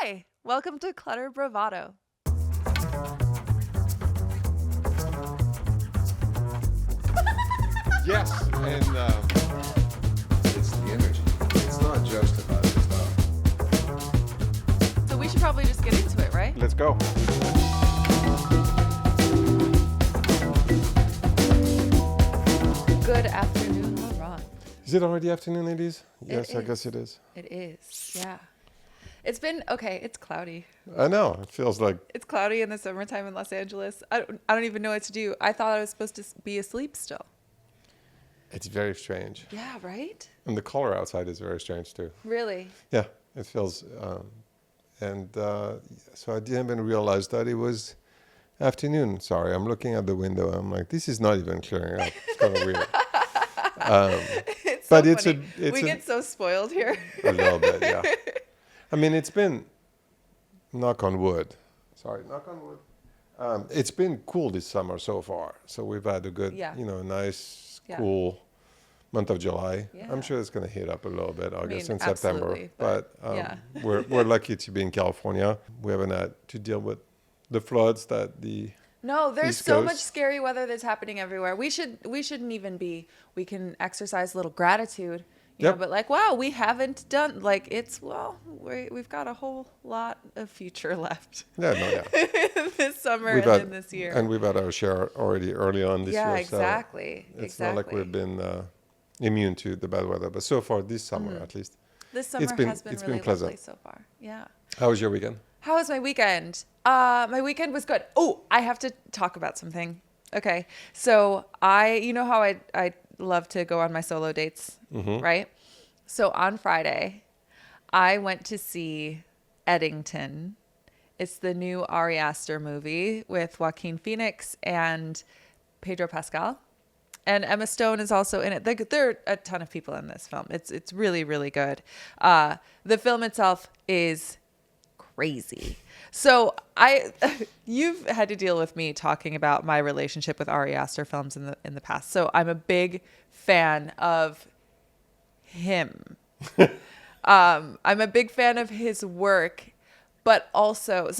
Hi, welcome to Clutter Bravado. Yes, and it's the energy. It's not just about the stuff. So we should probably just get into it, right? Let's go. Good afternoon, Laurent. Is it already afternoon, ladies? Yes, I is. guess it is. It is, yeah. It's been, okay, it's cloudy. I know. It feels like It's cloudy in the summertime in Los Angeles. I don't even know what to do. I thought I was supposed to be asleep still. it's very strange. Yeah, right? And the color outside is very strange too. Really? Yeah, it feels. So I didn't even realize that it was afternoon. Sorry, I'm looking at the window. I'm like, this is not even clearing up. It's kind of weird. It's But so it's a- funny. it's we a- get so spoiled here. A little bit, yeah. I mean, it's been, knock on wood. Sorry, knock on wood. It's been cool this summer so far. So we've had a good, Yeah. nice, Yeah. cool month of July. Yeah. I'm sure it's going to heat up a little bit, August mean, and September. absolutely, But yeah. we're lucky to be in California. We haven't had to deal with the floods that the No, there's East so much Coast. scary weather that's happening everywhere. We shouldn't even be. We can exercise a little gratitude, you know. Yep. But like, wow, we haven't done like we've got a whole lot of future left Yeah, no, yeah. this summer We've and had, then this year. And we've had our share already early on this Yeah, year. exactly. So it's exactly. not like we've been immune to the bad weather. But so far this summer, at least. This summer it's been- has been it's been really pleasant. lovely so far. Yeah. How was your weekend? How was my weekend? My weekend was good. Oh, I have to talk about something. Okay. So you know how I love to go on my solo dates, right? So on Friday, I went to see Eddington. It's the new Ari Aster movie with Joaquin Phoenix and Pedro Pascal. And Emma Stone is also in it. There are a ton of people in this film. It's really, really good. The film itself is crazy. So you've had to deal with me talking about my relationship with Ari Aster films in the past. So I'm a big fan of him. I'm a big fan of his work, but also,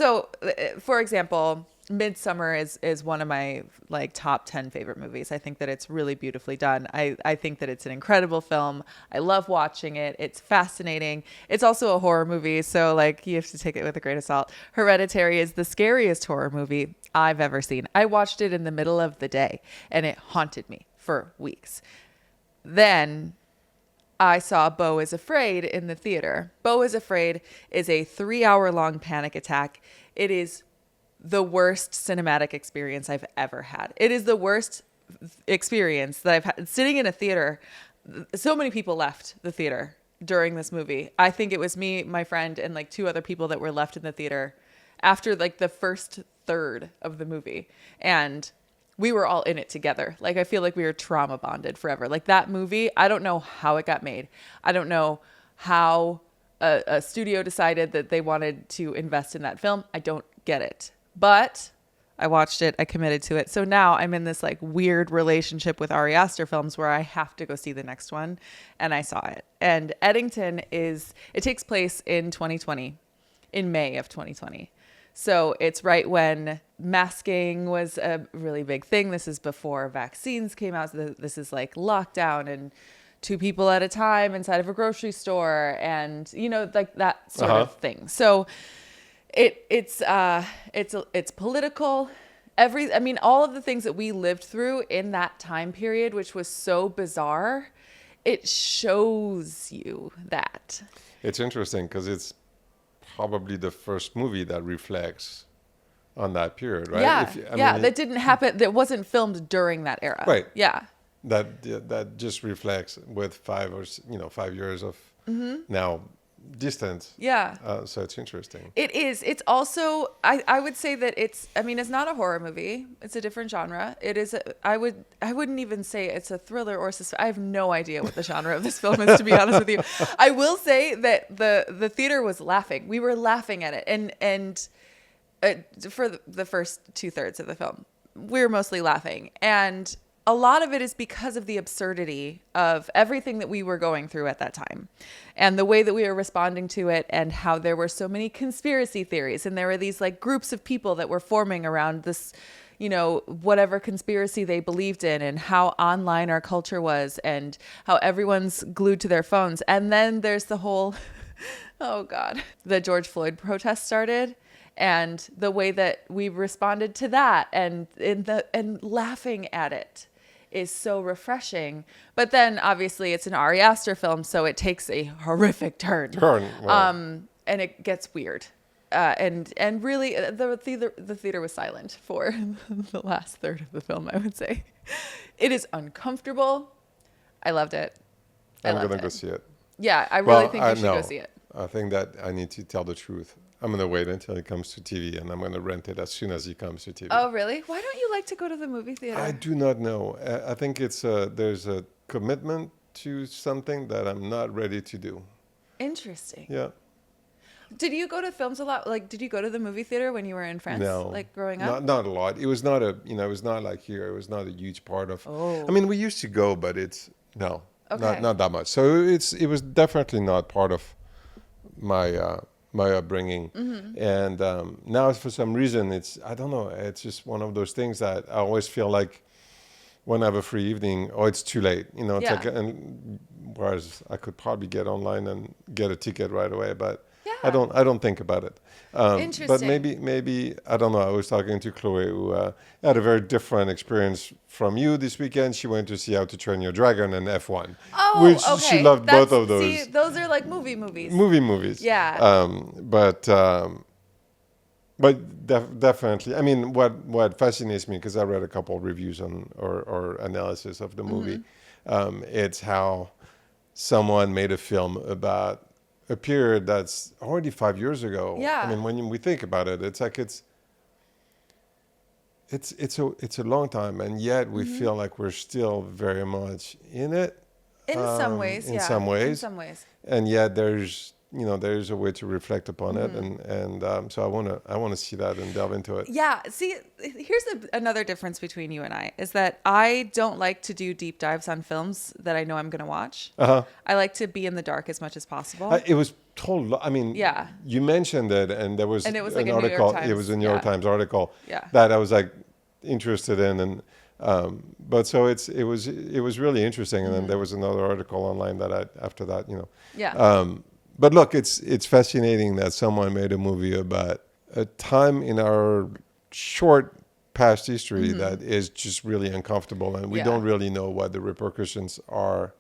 for example, Midsummer is one of my like top 10 favorite movies. I think that it's really beautifully done. I think that it's an incredible film. I love watching it. It's fascinating. It's also a horror movie, so like you have to take it with a grain of salt. Hereditary is the scariest horror movie I've ever seen. I watched it in the middle of the day and it haunted me for weeks. Then I saw Beau is Afraid in the theater. Beau is Afraid is a 3-hour-long panic attack. It is the worst cinematic experience I've ever had. It is the worst experience that I've had. Sitting in a theater, so many people left the theater during this movie. I think it was me, my friend, and like 2 other people that were left in the theater after like the first third of the movie. And we were all in it together. Like, I feel like we were trauma bonded forever. Like that movie, I don't know how it got made. I don't know how a studio decided that they wanted to invest in that film. I don't get it. But I watched it. I committed to it. So now I'm in this like weird relationship with Ari Aster films where I have to go see the next one. And I saw it. And Eddington it takes place in 2020, in May of 2020. So it's right when masking was a really big thing. This is before vaccines came out. So this is like lockdown and 2 people at a time inside of a grocery store and, you know, like that sort of thing. So it's political. All of the things that we lived through in that time period, which was so bizarre, it shows you that. It's interesting because it's probably the first movie that reflects on that period, right? Yeah, that didn't happen. That wasn't filmed during that era. Right. Yeah. That just reflects with 5 years of now distance. Yeah. So it's interesting. It is. It's also, I would say that it's not a horror movie. It's a different genre. It is, I wouldn't even say it's a thriller or suspense. I have no idea what the genre of this film is, to be honest with you. I will say that the theater was laughing. We were laughing at it. And for the first 2/3 of the film, we were mostly laughing. And a lot of it is because of the absurdity of everything that we were going through at that time and the way that we were responding to it, and how there were so many conspiracy theories, and there were these like groups of people that were forming around this, you know, whatever conspiracy they believed in, and how online our culture was, and how everyone's glued to their phones. And then there's the whole, oh God, the George Floyd protest started, and the way that we responded to that, and laughing at it is so refreshing. But then obviously it's an Ari Aster film, so it takes a horrific turn. Well. And it gets weird. And really the theater was silent for the last third of the film, I would say. It is uncomfortable. I loved it. I'm going to go see it. Yeah, I really think you should go see it. I think that I need to tell the truth. I'm going to wait until it comes to TV, and I'm going to rent it as soon as it comes to TV. Oh, really? Why don't you like to go to the movie theater? I do not know. I think it's there's a commitment to something that I'm not ready to do. Interesting. Yeah. Did you go to films a lot? Like, did you go to the movie theater when you were in France? No. Like growing up? Not a lot. It was not it was not like here. It was not a huge part of. Oh. I mean, we used to go, but it's Okay. not that much. So it was definitely not part of my my upbringing. Mm-hmm. And now for some reason I don't know. It's just one of those things that I always feel like when I have a free evening, it's too late. You know, it's Yeah. like, and whereas I could probably get online and get a ticket right away, but. Yeah. I don't think about it. Interesting. But maybe I don't know. I was talking to Chloe, who had a very different experience from you this weekend. She went to see How to Train Your Dragon and F1, Oh, which okay. she loved both of those. See, those are like movies. Movies. Yeah. But definitely, I mean, what fascinates me, because I read a couple of reviews on or analysis of the movie, it's how someone made a film about a period that's already 5 years ago. Yeah. I mean, when we think about it, it's like it's a long time, and yet we feel like we're still very much in it. In some ways, in yeah. some ways. In some ways. And yet there's a way to reflect upon it, and so I want to see that and delve into it. Yeah. See, here's another difference between you and I, is that I don't like to do deep dives on films that I know I'm going to watch. Uh-huh. I like to be in the dark as much as possible. It was told. I mean, Yeah. You mentioned it, and there was, And it was an like a New York article. Times, It was a New York yeah. Times article Yeah. that I was like interested in, and but so it was really interesting. And then there was another article online that after that, Yeah. But look, it's fascinating that someone made a movie about a time in our short past history that is just really uncomfortable, and we Yeah. don't really know what the repercussions are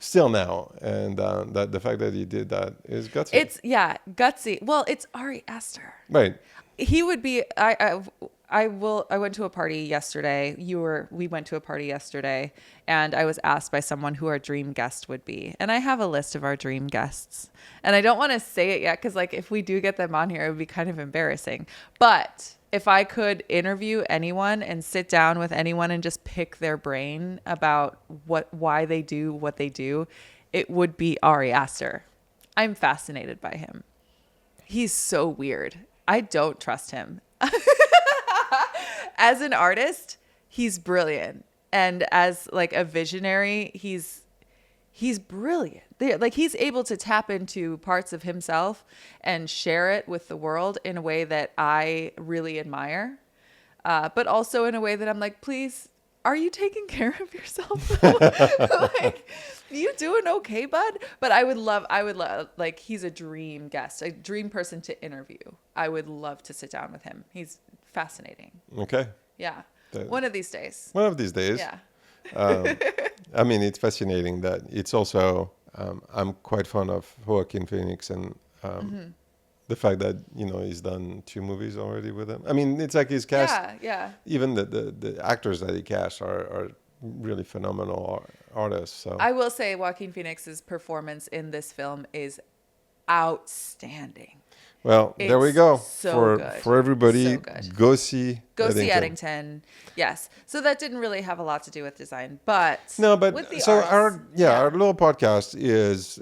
still now. And that the fact that he did that is gutsy. It's gutsy. Well, it's Ari Aster. Right. He would be. I went to a party yesterday. We went to a party yesterday, and I was asked by someone who our dream guest would be. And I have a list of our dream guests, and I don't want to say it yet because, like, if we do get them on here, it would be kind of embarrassing. But if I could interview anyone and sit down with anyone and just pick their brain about why they do what they do, it would be Ari Aster. I'm fascinated by him. He's so weird. I don't trust him. As an artist, he's brilliant. And as like a visionary, he's brilliant. Like, he's able to tap into parts of himself and share it with the world in a way that I really admire. But also in a way that I'm like, please, are you taking care of yourself? Like, you doing okay, bud? But I would love, like, he's a dream guest, a dream person to interview. I would love to sit down with him. He's fascinating. Okay. Yeah. One of these days. One of these days. Yeah. I mean, it's fascinating that it's also, I'm quite fond of Joaquin Phoenix, and the fact that, he's done 2 movies already with him. I mean, it's like his cast, Yeah. even the actors that he cast are really phenomenal artists. So I will say Joaquin Phoenix's performance in this film is outstanding. Well, there we It's go. so good. For everybody, So good. go see Eddington. Yes. So that didn't really have a lot to do with design, but No, but with the so arts, our little podcast is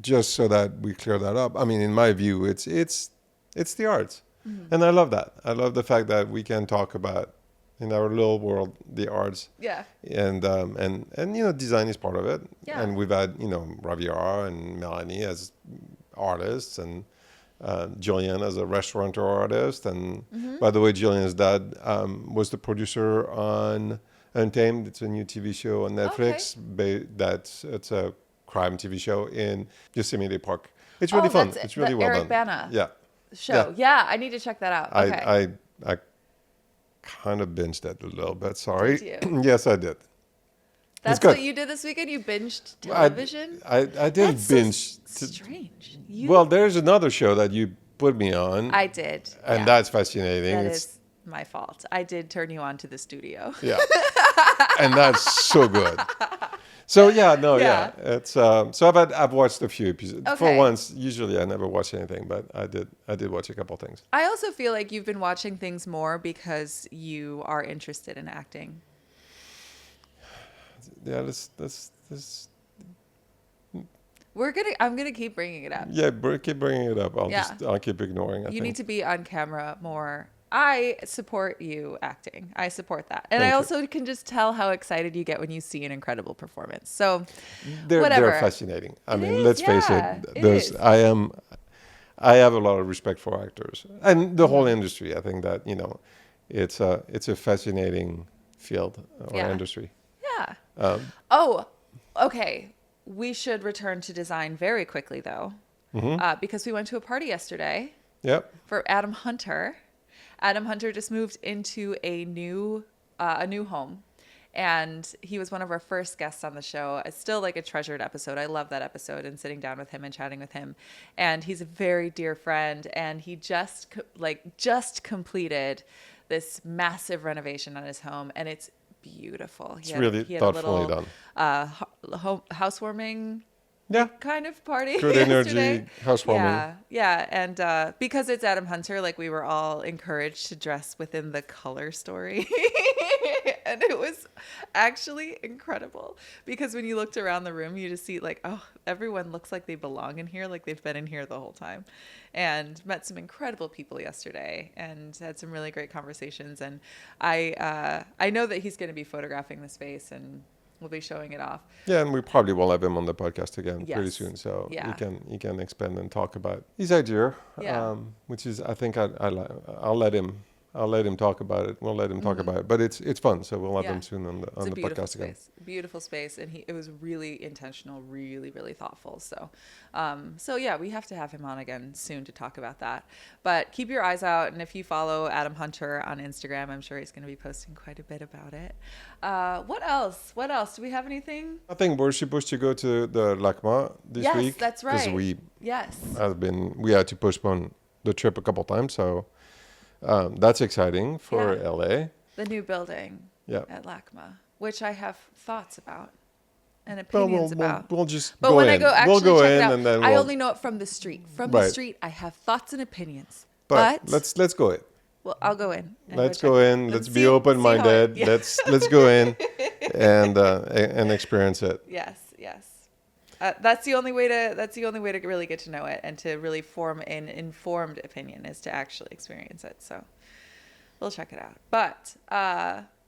just so that we clear that up. I mean, in my view, it's the arts, and I love that. I love the fact that we can talk about in our little world, the arts. Yeah. And design is part of it. Yeah. And we've had Raviara and Melanie as artists, and Julian as a restaurateur artist. And by the way, Julian's dad was the producer on Untamed. It's a new TV show on Netflix. It's a crime TV show in Yosemite Park. It's really fun. It's really well Eric done. Bana Yeah. show. Yeah, I need to check that out. Okay. I kind of binged it a little bit. Sorry. Did you? Yes, I did. That's what you did this weekend? You binged television? I didn't binge. So strange. Well, there's another show that you put me on. I did. And that's fascinating. That is my fault. I did turn you on to the studio. Yeah. And that's so good. So it's so I've watched a few episodes. Okay. For once. Usually I never watch anything, but I did watch a couple things. I also feel like you've been watching things more because you are interested in acting. Yeah, this I'm gonna keep bringing it up. Yeah, keep bringing it up. I'll keep ignoring it. You need to be on camera more. I support you acting. I support that. And Thank I you. also can just tell how excited you get when you see an incredible performance. So they're fascinating. I mean, let's face it. I have a lot of respect for actors and the whole industry. I think that, it's a fascinating field or industry. Yeah. Okay. We should return to design very quickly, though, because we went to a party yesterday. Yep. For Adam Hunter. Adam Hunter just moved into a new home, and he was one of our first guests on the show. It's still like a treasured episode. I love that episode and sitting down with him and chatting with him. And he's a very dear friend, and he just completed this massive renovation on his home, and it's beautiful. It's really thoughtfully done. Housewarming. Yeah. Kind of party. Good energy, housewarming. Yeah. And because it's Adam Hunter, like we were all encouraged to dress within the color story. And it was actually incredible because when you looked around the room, you just see like, oh, everyone looks like they belong in here. Like they've been in here the whole time, and met some incredible people yesterday and had some really great conversations. And I know that he's going to be photographing the space, and we'll be showing it off. Yeah, and we probably will have him on the podcast again pretty soon, so he can expand and talk about his idea, which is I think I'll let him talk about it. We'll let him talk about it, but it's fun, so we'll have him soon on the podcast again. Beautiful space, and it was really intentional, really really thoughtful. So we have to have him on again soon to talk about that. But keep your eyes out, and if you follow Adam Hunter on Instagram, I'm sure he's going to be posting quite a bit about it. What else? Do we have anything? I think we're supposed to go to the LACMA this week. Yes, that's right. Because we had to postpone the trip a couple times, so that's exciting for LA. The new building at LACMA, which I have thoughts about and opinions about. We'll just but go when in. I go actually we'll go check in it out, and then I only know it from the street. From the street, I have thoughts and opinions. But let's go in. Well, I'll go in. Let's go in. Let's be open-minded. Let's go in and experience it. Yes. That's the only way to really get to know it and to really form an informed opinion is to actually experience it. So we'll check it out. But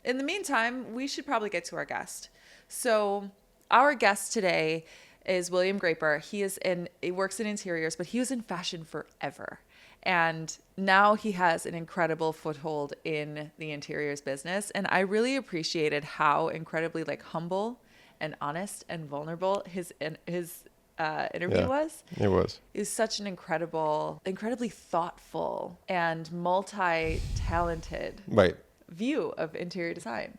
in the meantime, we should probably get to our guest. So our guest today is William Graper. He works in interiors, but he was in fashion forever. And now he has an incredible foothold in the interiors business. And I really appreciated how incredibly humble and honest and vulnerable his interview was. It was. It was such an incredibly thoughtful and multi-talented view of interior design.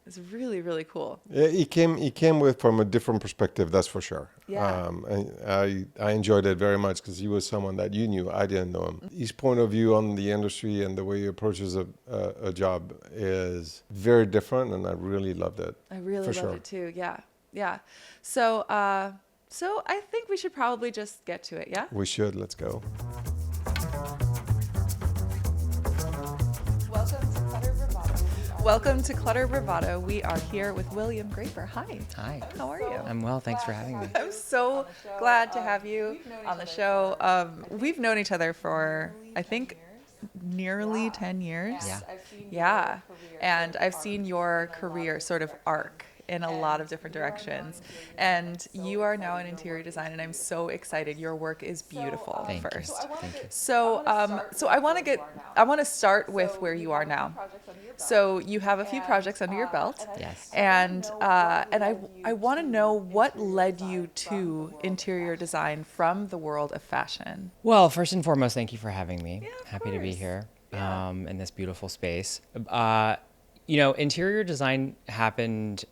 It's really, really cool. Yeah, he came from a different perspective, that's for sure. Yeah. I enjoyed it very much because he was someone that you knew. I didn't know him. His point of view on the industry and the way he approaches a job is very different, and I really loved it. I really loved it too. Yeah. So I think we should probably just get to it. Yeah. We should. Let's go. Welcome to Clutter Bravado. We are here with William Graper. Hi. Hi. How are you? I'm well. Thanks for having me. I'm so glad to have you on the show. We've known each other for, I think, nearly 10 years. Yeah. Yeah. And I've seen your career sort of arc in a lot of different directions. And you are now in interior design, and I'm so excited. Your work is beautiful. Thank you. First. Thank you. So, I want to start with where you are now. So you have a few projects under your belt. Yes. And I want to know what led you to interior design from the world of fashion. Well, first and foremost, thank you for having me. Yeah, of Happy to be course. here Yeah. in this beautiful space. Interior design happened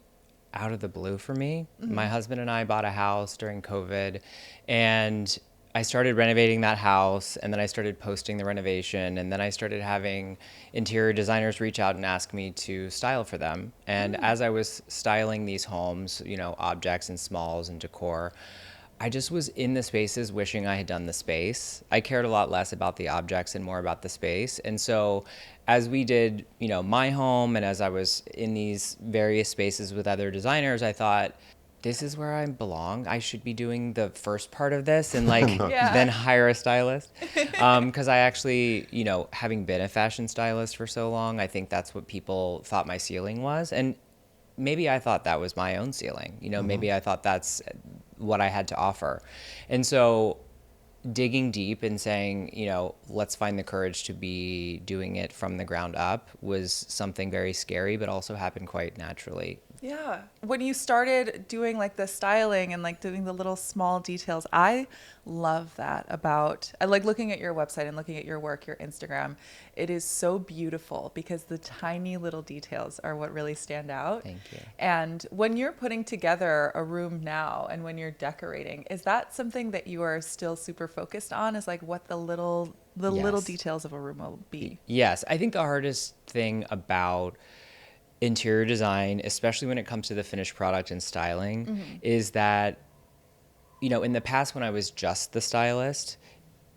out of the blue for me. My husband and I bought a house during COVID, and I started renovating that house, and then I started posting the renovation, and then I started having interior designers reach out and ask me to style for them. And as I was styling these homes, objects and smalls and decor, I just was in the spaces wishing I had done the space. I cared a lot less about the objects and more about the space. And so as we did, my home, and as I was in these various spaces with other designers, I thought, this is where I belong. I should be doing the first part of this and Yeah. then hire a stylist. Because I actually, having been a fashion stylist for so long, I think that's what people thought my ceiling was. And maybe I thought that was my own ceiling. Maybe I thought that's what I had to offer. And so digging deep and saying, let's find the courage to be doing it from the ground up was something very scary, but also happened quite naturally. Yeah. When you started doing like the styling and like doing the little small details, I love that I like looking at your website and looking at your work, your Instagram. It is so beautiful because the tiny little details are what really stand out. Thank you. And when you're putting together a room now and when you're decorating, is that something that you are still super focused on, is like what the little Yes. details of a room will be? Yes. I think the hardest thing about interior design, especially when it comes to the finished product and styling, is that, in the past when I was just the stylist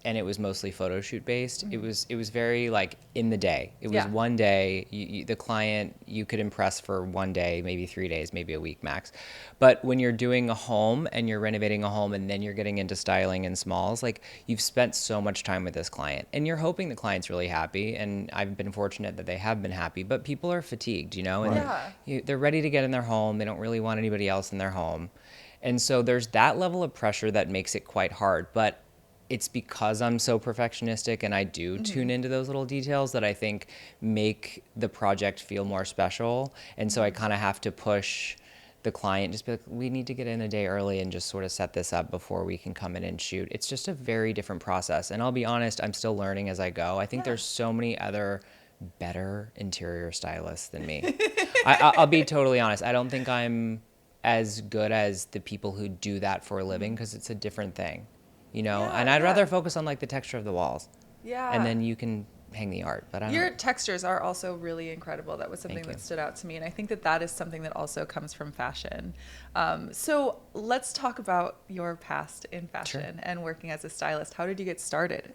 and it was mostly photo shoot based, it was very like in the day. It was Yeah. one day, the client, you could impress for one day, maybe 3 days, maybe a week max. But when you're doing a home and you're renovating a home and then you're getting into styling and smalls, like you've spent so much time with this client and you're hoping the client's really happy. And I've been fortunate that they have been happy, but people are fatigued, and Yeah. they're ready to get in their home. They don't really want anybody else in their home. And so there's that level of pressure that makes it quite hard. But it's because I'm so perfectionistic and I do tune into those little details that I think make the project feel more special. And so I kind of have to push the client, just be like, we need to get in a day early and just sort of set this up before we can come in and shoot. It's just a very different process. And I'll be honest, I'm still learning as I go. I think there's so many other better interior stylists than me. I'll be totally honest. I don't think I'm as good as the people who do that for a living because it's a different thing. And I'd rather focus on like the texture of the walls. Yeah. And then you can hang the art. But Your textures are also really incredible. That was something Thank you. that stood out to me. And I think that is something that also comes from fashion. So let's talk about your past in fashion and working as a stylist. How did you get started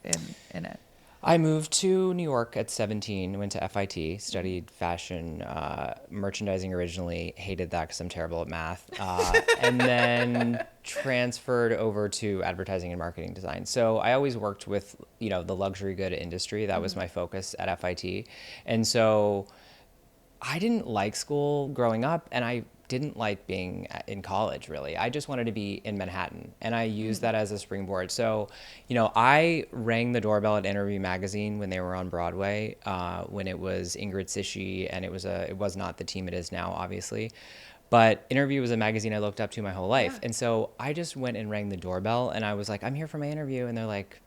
in it? I moved to New York at 17, went to FIT, studied fashion merchandising originally, hated that because I'm terrible at math, and then transferred over to advertising and marketing design. So I always worked with, the luxury good industry. That was my focus at FIT. And so I didn't like school growing up, and I didn't like being in college, really. I just wanted to be in Manhattan, and I used that as a springboard. So, I rang the doorbell at Interview Magazine when they were on Broadway, when it was Ingrid Sishi, and it was not the team it is now, obviously. But Interview was a magazine I looked up to my whole life. And so I just went and rang the doorbell, and I was like, I'm here for my interview. And they're like,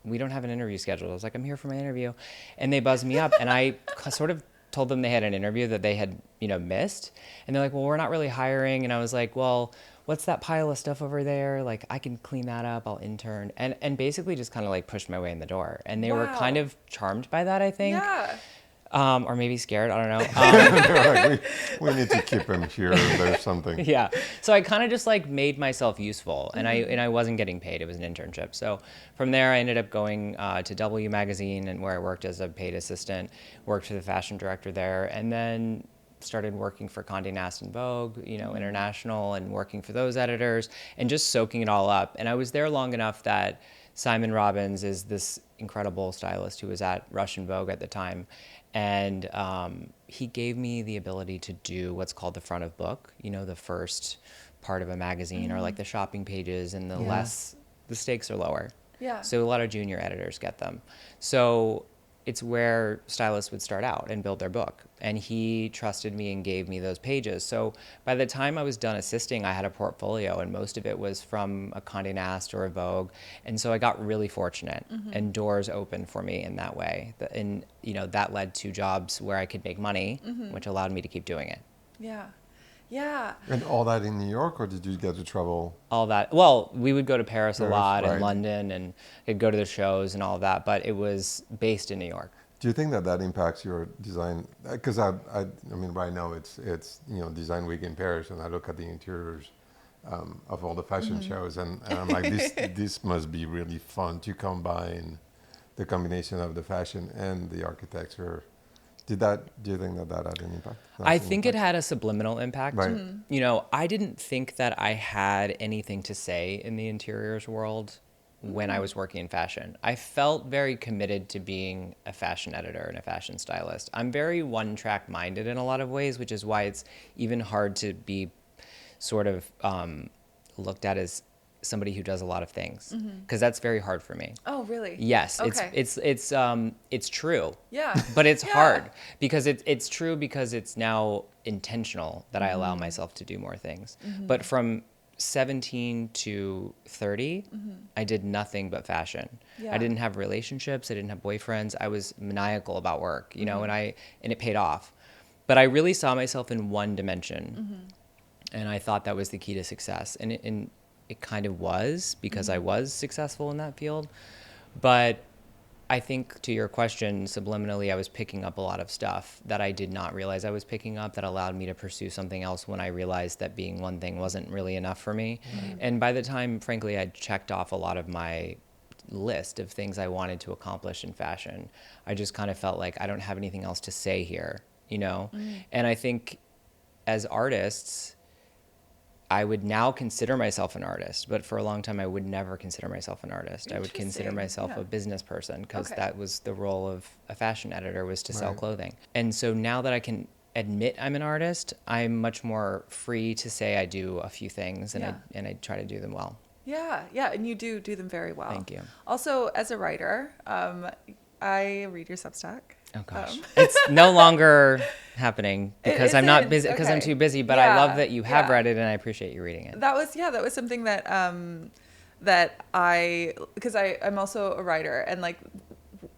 we don't have an interview scheduled. I was like, I'm here for my interview. And they buzzed me up, and I sort of told them they had an interview that they had, missed. And they're like, well, we're not really hiring. And I was like, well, what's that pile of stuff over there? Like, I can clean that up. I'll intern. And basically just kind of like pushed my way in the door. And they were kind of charmed by that, I think. Yeah. Or maybe scared. I don't know. Like, we need to keep him here. There's something. Yeah. So I kind of just like made myself useful, and I wasn't getting paid. It was an internship. So from there, I ended up going to W Magazine, and where I worked as a paid assistant, worked for the fashion director there, and then started working for Conde Nast and Vogue, International, and working for those editors, and just soaking it all up. And I was there long enough that Simon Robbins is this incredible stylist who was at Russian Vogue at the time. And he gave me the ability to do what's called the front of book, the first part of a magazine, or like the shopping pages, and the stakes are lower. Yeah. So a lot of junior editors get them. So it's where stylists would start out and build their book. And he trusted me and gave me those pages. So by the time I was done assisting, I had a portfolio, and most of it was from a Conde Nast or a Vogue. And so I got really fortunate, and doors opened for me in that way. And, that led to jobs where I could make money, which allowed me to keep doing it. Yeah. Yeah. And all that in New York, or did you get to travel? All that. Well, we would go to Paris a lot, right. and London, and I'd go to the shows and all of that, but it was based in New York. Do you think that impacts your design? Because I mean, right now it's Design Week in Paris, and I look at the interiors of all the fashion shows, and I'm like, this must be really fun to combine the combination of the fashion and the architecture. Do you think that had an impact? I think it had a subliminal impact. Right. I didn't think that I had anything to say in the interiors world when I was working in fashion. I felt very committed to being a fashion editor and a fashion stylist. I'm very one-track minded in a lot of ways, which is why it's even hard to be sort of looked at as somebody who does a lot of things, because that's very hard for me. Oh, really? Yes, Okay. it's true. Yeah. But it's Yeah. hard because it's true because it's now intentional that I allow myself to do more things. But from 17 to 30, I did nothing but fashion. Yeah. I didn't have relationships. I didn't have boyfriends. I was maniacal about work, and it paid off. But I really saw myself in one dimension, and I thought that was the key to success. And it kind of was, because I was successful in that field. But I think, to your question, subliminally, I was picking up a lot of stuff that I did not realize I was picking up, that allowed me to pursue something else when I realized that being one thing wasn't really enough for me. And by the time, frankly, I'd checked off a lot of my list of things I wanted to accomplish in fashion, I just kind of felt like I don't have anything else to say here, And I think as artists, I would now consider myself an artist, but for a long time I would never consider myself an artist. I would consider myself a business person, because that was the role of a fashion editor, was to sell clothing. And so now that I can admit I'm an artist, I'm much more free to say I do a few things, and I try to do them well. Yeah. And you do them very well. Thank you. Also, as a writer, I read your Substack. Oh gosh, it's no longer happening because I'm not busy, because I'm too busy. But I love that you have read it, and I appreciate you reading it. That was something that because I'm also a writer, and like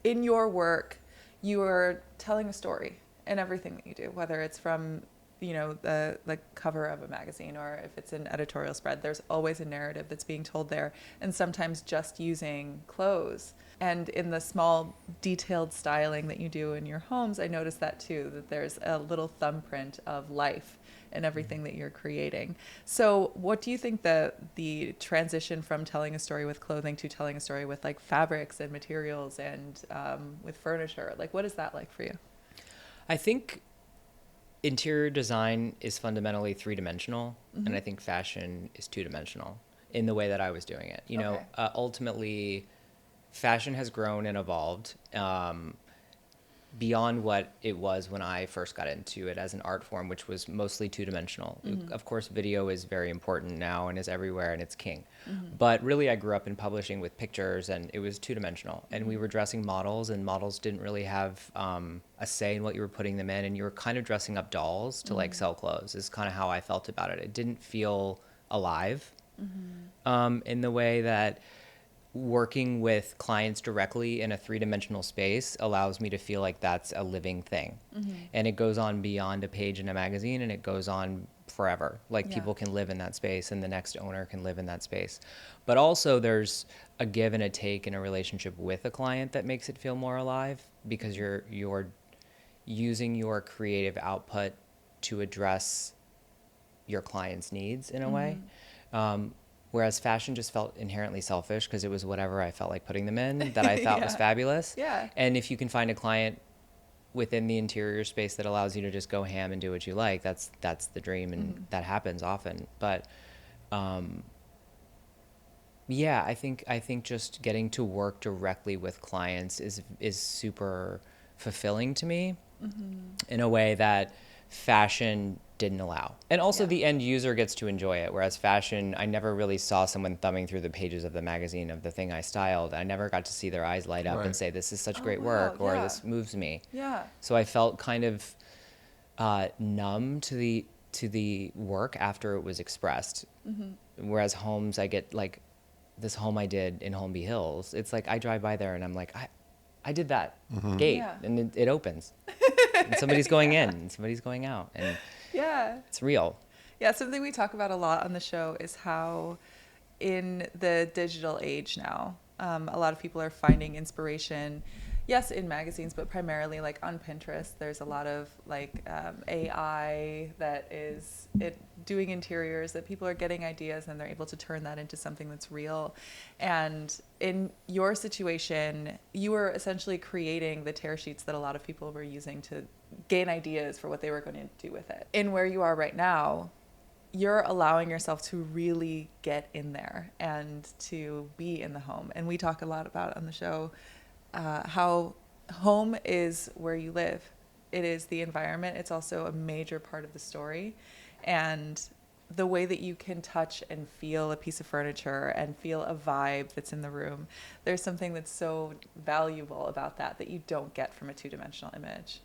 in your work, you are telling a story in everything that you do, whether it's from the cover of a magazine, or if it's an editorial spread. There's always a narrative that's being told there, and sometimes just using clothes. And in the small detailed styling that you do in your homes, I noticed that too, that there's a little thumbprint of life in everything that you're creating. So what do you think the transition from telling a story with clothing to telling a story with like fabrics and materials and with furniture, like what is that like for you? I think interior design is fundamentally three-dimensional, and I think fashion is two-dimensional in the way that I was doing it. Ultimately, fashion has grown and evolved beyond what it was when I first got into it as an art form, which was mostly two-dimensional. Of course, video is very important now and is everywhere, and it's king. But really, I grew up in publishing with pictures, and it was two-dimensional. And we were dressing models, and models didn't really have a say in what you were putting them in, and you were kind of dressing up dolls to like sell clothes, is kind of how I felt about it. It didn't feel alive in the way that working with clients directly in a three-dimensional space allows me to feel like that's a living thing. And it goes on beyond a page in a magazine, and it goes on forever. Like people can live in that space, and the next owner can live in that space. But also there's a give and a take in a relationship with a client that makes it feel more alive, because you're using your creative output to address your client's needs in a way. Whereas fashion just felt inherently selfish, because it was whatever I felt like putting them in that I thought was fabulous. And if you can find a client within the interior space that allows you to just go ham and do what you like, that's the dream, and that happens often. But Yeah, I think just getting to work directly with clients is super fulfilling to me in a way that fashion didn't allow. And also Yeah. the end user gets to enjoy it, whereas fashion, I never really saw someone thumbing through the pages of the magazine of the thing I styled. I never got to see their eyes light up and Right. say, this is such Oh, great wow. work, or Yeah. this moves me. Yeah. So I felt kind of numb to the work after it was expressed. Whereas homes, I get like this home I did in Holmby Hills. It's like I drive by there and I'm like, I did that gate, Yeah. and it opens, and somebody's going in, and somebody's going out, and Yeah. it's real. Yeah, something we talk about a lot on the show is how in the digital age now, a lot of people are finding inspiration, yes, in magazines, but primarily like on Pinterest. There's a lot of like AI that is doing interiors, that people are getting ideas and they're able to turn that into something that's real. And in your situation, you were essentially creating the tear sheets that a lot of people were using to gain ideas for what they were going to do with it. In where you are right now, you're allowing yourself to really get in there and to be in the home. And we talk a lot about on the show how home is where you live. It is the environment. It's also a major part of the story. And the way that you can touch and feel a piece of furniture and feel a vibe that's in the room, there's something that's so valuable about that you don't get from a two-dimensional image.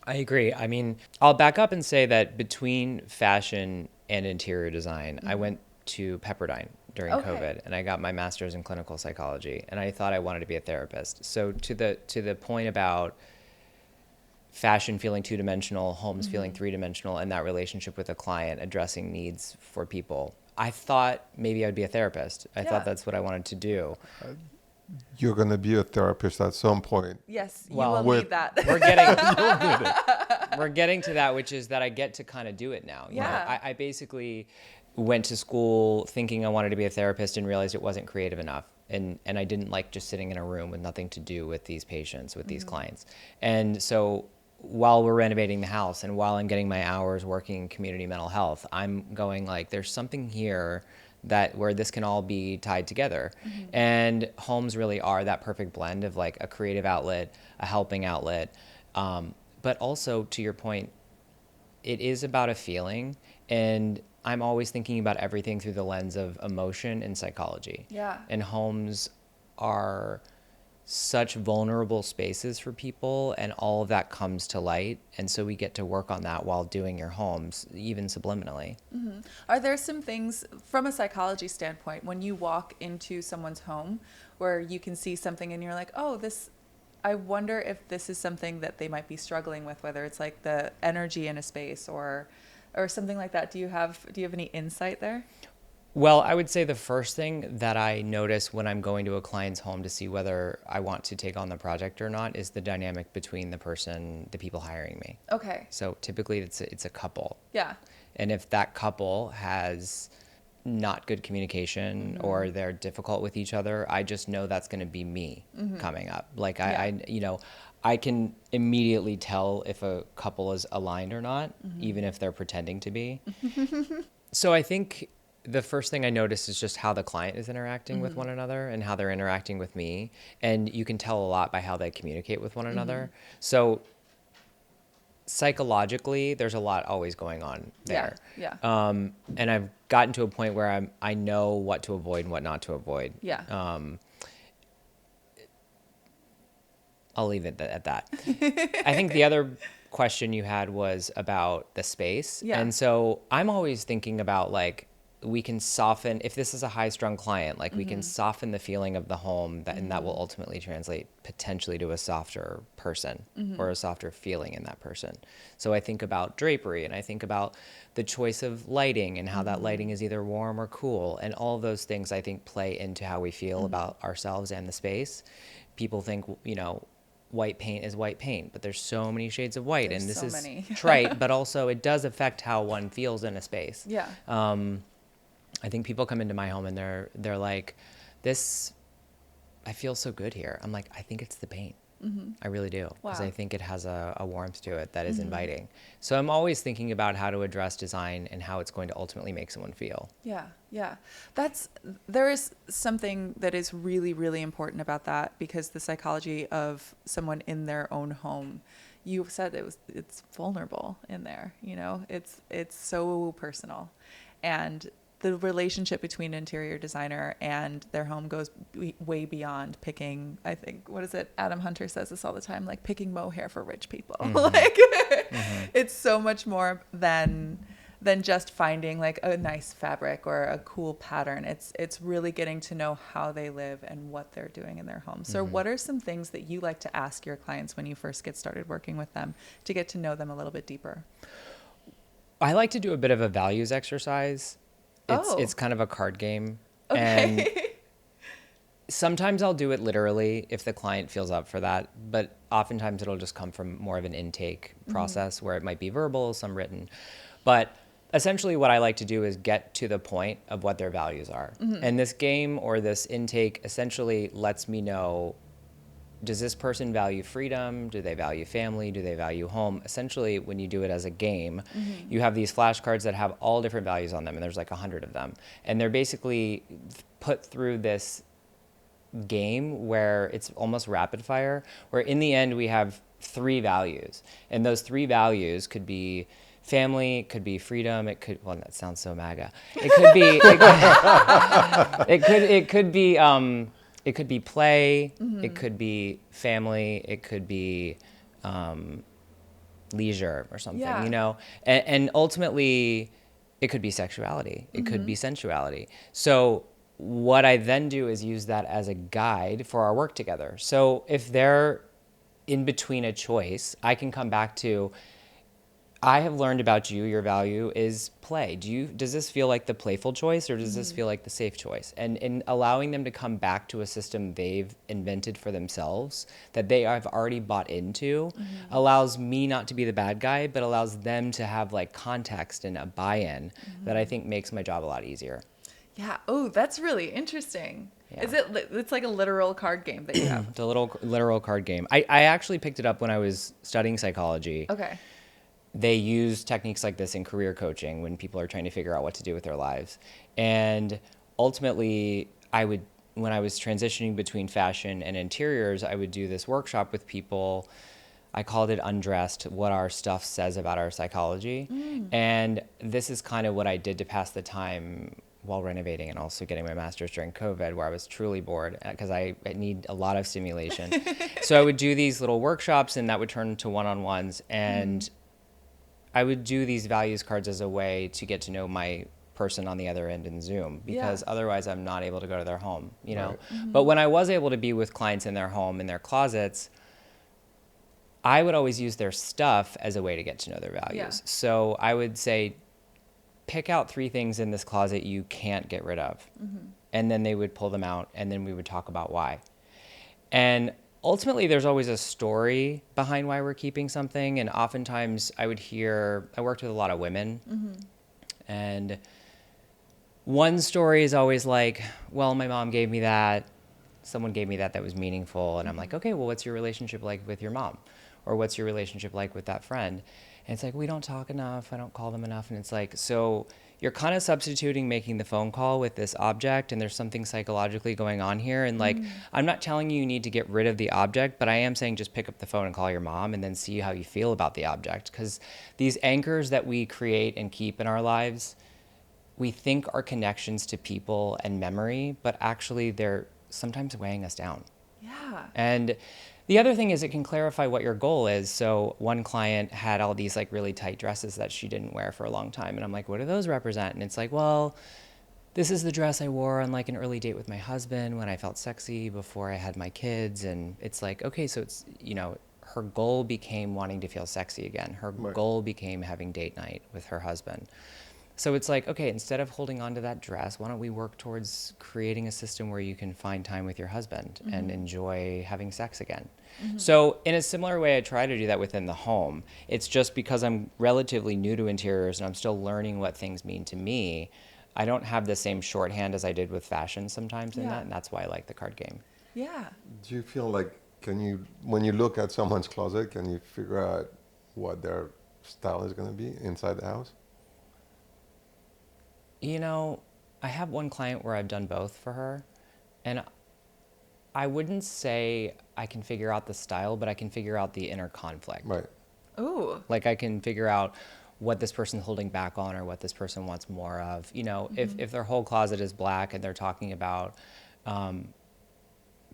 I agree. I mean, I'll back up and say that between fashion and interior design, I went to Pepperdine during Okay. COVID, and I got my master's in clinical psychology, and I thought I wanted to be a therapist. So to the point about fashion feeling two-dimensional, homes feeling three-dimensional, and that relationship with a client addressing needs for people, I thought maybe I'd be a therapist. I Yeah. thought that's what I wanted to do. You're going to be a therapist at some point. Yes, you Well, will need that. We're getting to that, which is that I get to kind of do it now. You know, Yeah. I basically went to school thinking I wanted to be a therapist and realized it wasn't creative enough. And I didn't like just sitting in a room with nothing to do with these patients, with these clients. And so while we're renovating the house and while I'm getting my hours working in community mental health, I'm going like, there's something here that where this can all be tied together. And homes really are that perfect blend of like a creative outlet, a helping outlet. But also to your point, it is about a feeling, and I'm always thinking about everything through the lens of emotion and psychology. Yeah. And homes are such vulnerable spaces for people, and all of that comes to light. And so we get to work on that while doing your homes, even subliminally. Are there some things from a psychology standpoint when you walk into someone's home where you can see something and you're like, oh, this, I wonder if this is something that they might be struggling with, whether it's like the energy in a space or something like that. Do you have any insight there? Well, I would say the first thing that I notice when I'm going to a client's home to see whether I want to take on the project or not is the dynamic between the people hiring me. Okay. So typically it's a couple. Yeah. And if that couple has not good communication or they're difficult with each other, I just know that's going to be me coming up. Like I can immediately tell if a couple is aligned or not, even if they're pretending to be. So I think the first thing I notice is just how the client is interacting with one another and how they're interacting with me. And you can tell a lot by how they communicate with one another. So psychologically, there's a lot always going on there. Yeah. And I've gotten to a point where I know what to avoid and what not to avoid. Yeah. I'll leave it at that. I think the other question you had was about the space. Yeah. And so I'm always thinking about like, we can soften, if this is a high strung client, like we can soften the feeling of the home and that will ultimately translate potentially to a softer person or a softer feeling in that person. So I think about drapery and I think about the choice of lighting and how that lighting is either warm or cool. And all of those things I think play into how we feel about ourselves and the space. People think, white paint is white paint, but there's so many shades of white. There's and this so is many. trite, but also it does affect how one feels in a space. Yeah. I think people come into my home and they're like, I feel so good here. I'm like, I think it's the paint. I really do, because Wow. I think it has a warmth to it that is inviting. So I'm always thinking about how to address design and how it's going to ultimately make someone feel. Yeah, yeah. There is something that is really, really important about that, because the psychology of someone in their own home, you said it's vulnerable in there, it's so personal. And the relationship between an interior designer and their home goes way beyond picking, I think, what is it? Adam Hunter says this all the time, like picking mohair for rich people. Like it's so much more than just finding like a nice fabric or a cool pattern. It's really getting to know how they live and what they're doing in their home. So what are some things that you like to ask your clients when you first get started working with them to get to know them a little bit deeper? I like to do a bit of a values exercise. It's kind of a card game. And Okay. sometimes I'll do it literally if the client feels up for that, but oftentimes it'll just come from more of an intake process where it might be verbal, some written. But essentially what I like to do is get to the point of what their values are. And this game or this intake essentially lets me know, does this person value freedom? Do they value family? Do they value home? Essentially, when you do it as a game, you have these flashcards that have all different values on them, and there's like 100 of them. And they're basically put through this game where it's almost rapid fire, where in the end we have 3 values. And those 3 values could be family, it could be freedom, it could, well, that sounds so MAGA. It could be, it could be play, it could be family, it could be leisure or something, Yeah. And ultimately it could be sexuality, it could be sensuality. So what I then do is use that as a guide for our work together. So if they're in between a choice, I can come back to, I have learned about you, your value is play. Does this feel like the playful choice, or does this feel like the safe choice? And in allowing them to come back to a system they've invented for themselves that they have already bought into allows me not to be the bad guy, but allows them to have like context and a buy-in that I think makes my job a lot easier. Yeah. Oh, that's really interesting. Yeah. It's like a literal card game that you have. It's a little literal card game. I actually picked it up when I was studying psychology. Okay. They use techniques like this in career coaching when people are trying to figure out what to do with their lives. And ultimately, when I was transitioning between fashion and interiors, I would do this workshop with people. I called it Undressed, what our stuff says about our psychology. And this is kind of what I did to pass the time while renovating and also getting my master's during COVID, where I was truly bored because I need a lot of stimulation. So I would do these little workshops, and that would turn into one-on-ones. And I would do these values cards as a way to get to know my person on the other end in Zoom, because otherwise I'm not able to go to their home, Right. But when I was able to be with clients in their home, in their closets, I would always use their stuff as a way to get to know their values. Yeah. So I would say, pick out 3 things in this closet you can't get rid of. And then they would pull them out, and then we would talk about why. And ultimately, there's always a story behind why we're keeping something. And oftentimes I worked with a lot of women. And one story is always like, well, my mom gave me that. Someone gave me that was meaningful. And I'm like, okay, well, what's your relationship like with your mom? Or what's your relationship like with that friend? And it's like, we don't talk enough. I don't call them enough. And it's like, so you're kind of substituting making the phone call with this object, and there's something psychologically going on here. And like, I'm not telling you need to get rid of the object, but I am saying just pick up the phone and call your mom and then see how you feel about the object. Because these anchors that we create and keep in our lives, we think are connections to people and memory, but actually they're sometimes weighing us down. Yeah. And the other thing is it can clarify what your goal is. So one client had all these like really tight dresses that she didn't wear for a long time. And I'm like, what do those represent? And it's like, well, this is the dress I wore on like an early date with my husband when I felt sexy before I had my kids. And it's like, okay, so it's, her goal became wanting to feel sexy again. Her goal became having date night with her husband. So it's like, okay, instead of holding on to that dress, why don't we work towards creating a system where you can find time with your husband and enjoy having sex again? So in a similar way, I try to do that within the home. It's just because I'm relatively new to interiors and I'm still learning what things mean to me, I don't have the same shorthand as I did with fashion sometimes in that, and that's why I like the card game. Yeah. Do you feel like when you look at someone's closet, can you figure out what their style is going to be inside the house? You know, I have one client where I've done both for her, and I wouldn't say I can figure out the style, but I can figure out the inner conflict. Right. Ooh. Like I can figure out what this person's holding back on or what this person wants more of. You know, if their whole closet is black and they're talking about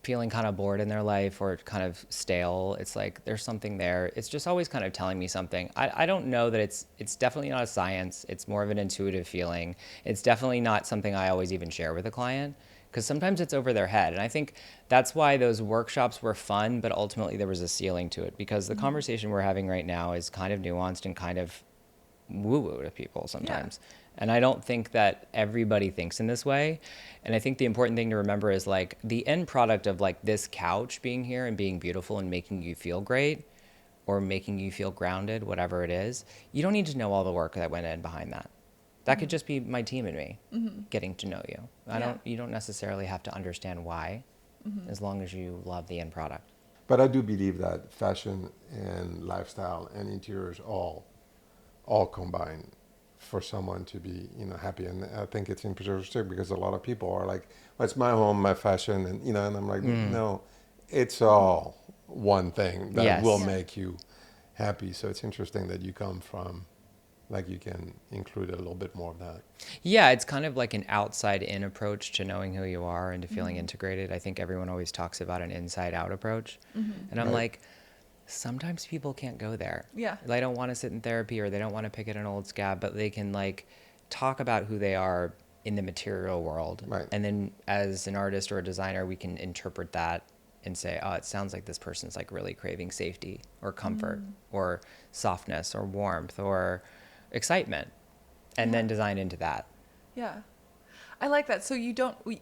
feeling kind of bored in their life or kind of stale, it's like there's something there. It's just always kind of telling me something. I don't know that it's definitely not a science. It's more of an intuitive feeling. It's definitely not something I always even share with a client, because sometimes it's over their head. And I think that's why those workshops were fun, but ultimately there was a ceiling to it, because the conversation we're having right now is kind of nuanced and kind of woo-woo to people sometimes. Yeah. And I don't think that everybody thinks in this way. And I think the important thing to remember is like the end product of like this couch being here and being beautiful and making you feel great or making you feel grounded, whatever it is, you don't need to know all the work that went in behind that. That could just be my team and me getting to know you. You don't necessarily have to understand why, as long as you love the end product. But I do believe that fashion and lifestyle and interiors all combine for someone to be, happy. And I think it's interesting because a lot of people are like, well, it's my home, my fashion, and and I'm like, no, it's all one thing that will make you happy. So it's interesting that you come from, like, you can include a little bit more of that. Yeah, it's kind of like an outside-in approach to knowing who you are and to feeling integrated. I think everyone always talks about an inside-out approach. And I'm like, sometimes people can't go there. Yeah. They don't want to sit in therapy or they don't want to pick at an old scab, but they can like talk about who they are in the material world. Right. And then as an artist or a designer, we can interpret that and say, oh, it sounds like this person's like really craving safety or comfort or softness or warmth or excitement, and then design into that. Yeah. I like that. So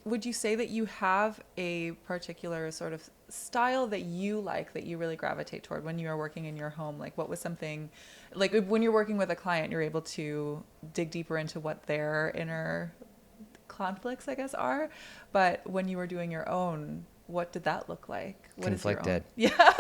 would you say that you have a particular sort of style that you like, that you really gravitate toward when you are working in your home? Like what was something, like when you're working with a client, you're able to dig deeper into what their inner conflicts, I guess, are. But when you were doing your own, what did that look like? What Conflicted. Is your own? Yeah.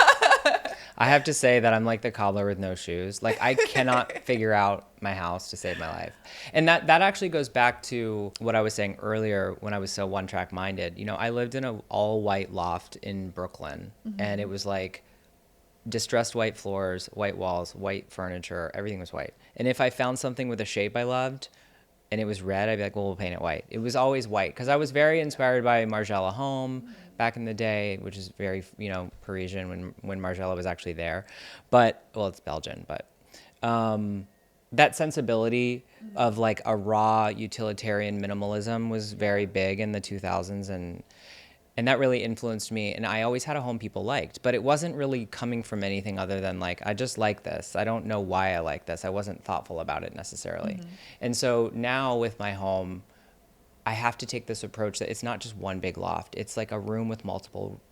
I have to say that I'm like the cobbler with no shoes. Like I cannot figure out my house to save my life. And that actually goes back to what I was saying earlier when I was so one-track minded. I lived in an all-white loft in Brooklyn, and it was like distressed white floors, white walls, white furniture, everything was white. And if I found something with a shape I loved and it was red, I'd be like, well, we'll paint it white. It was always white because I was very inspired by Margiela Home back in the day, which is very, Parisian when Margiela was actually there. But, well, it's Belgian, but that sensibility of like a raw utilitarian minimalism was very big in the 2000s, and that really influenced me. And I always had a home people liked, but it wasn't really coming from anything other than like, I just like this. I don't know why I like this. I wasn't thoughtful about it necessarily. And so now with my home, I have to take this approach that it's not just one big loft. It's like a room with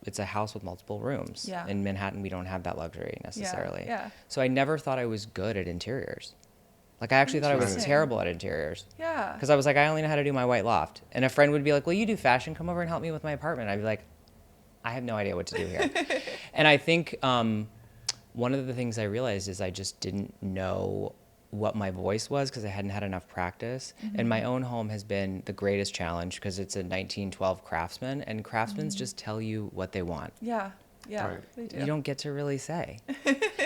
it's a house with multiple rooms. Yeah. In Manhattan, we don't have that luxury necessarily. Yeah. So I never thought I was good at interiors. Like I actually thought I was terrible at interiors. Yeah. Because I was like, I only know how to do my white loft. And a friend would be like, well, you do fashion. Come over and help me with my apartment. I'd be like, I have no idea what to do here. And I think one of the things I realized is I just didn't know what my voice was because I hadn't had enough practice. And my own home has been the greatest challenge because it's a 1912 craftsman, and craftsmen just tell you what they want. Yeah. Yeah, Right. they do. You don't get to really say.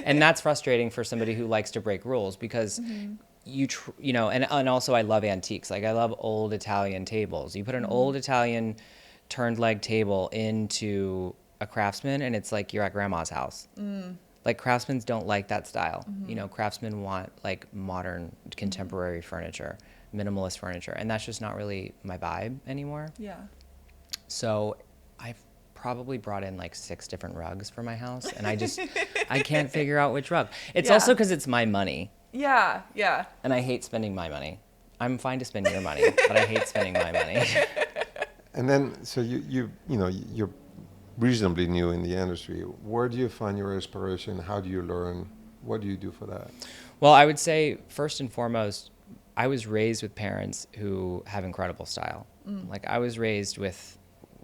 And that's frustrating for somebody who likes to break rules because and also I love antiques. Like I love old Italian tables. You put an old Italian turned leg table into a craftsman and it's like you're at grandma's house. Like craftsmen don't like that style. Craftsmen want like modern contemporary furniture, minimalist furniture, and that's just not really my vibe anymore. Yeah. So I've probably brought in like 6 different rugs for my house, and I can't figure out which rug. It's also because it's my money. Yeah. Yeah. And I hate spending my money. I'm fine to spend your money, but I hate spending my money. And then, so you're reasonably new in the industry. Where do you find your inspiration? How do you learn? What do you do for that? Well, I would say first and foremost, I was raised with parents who have incredible style. Like I was raised with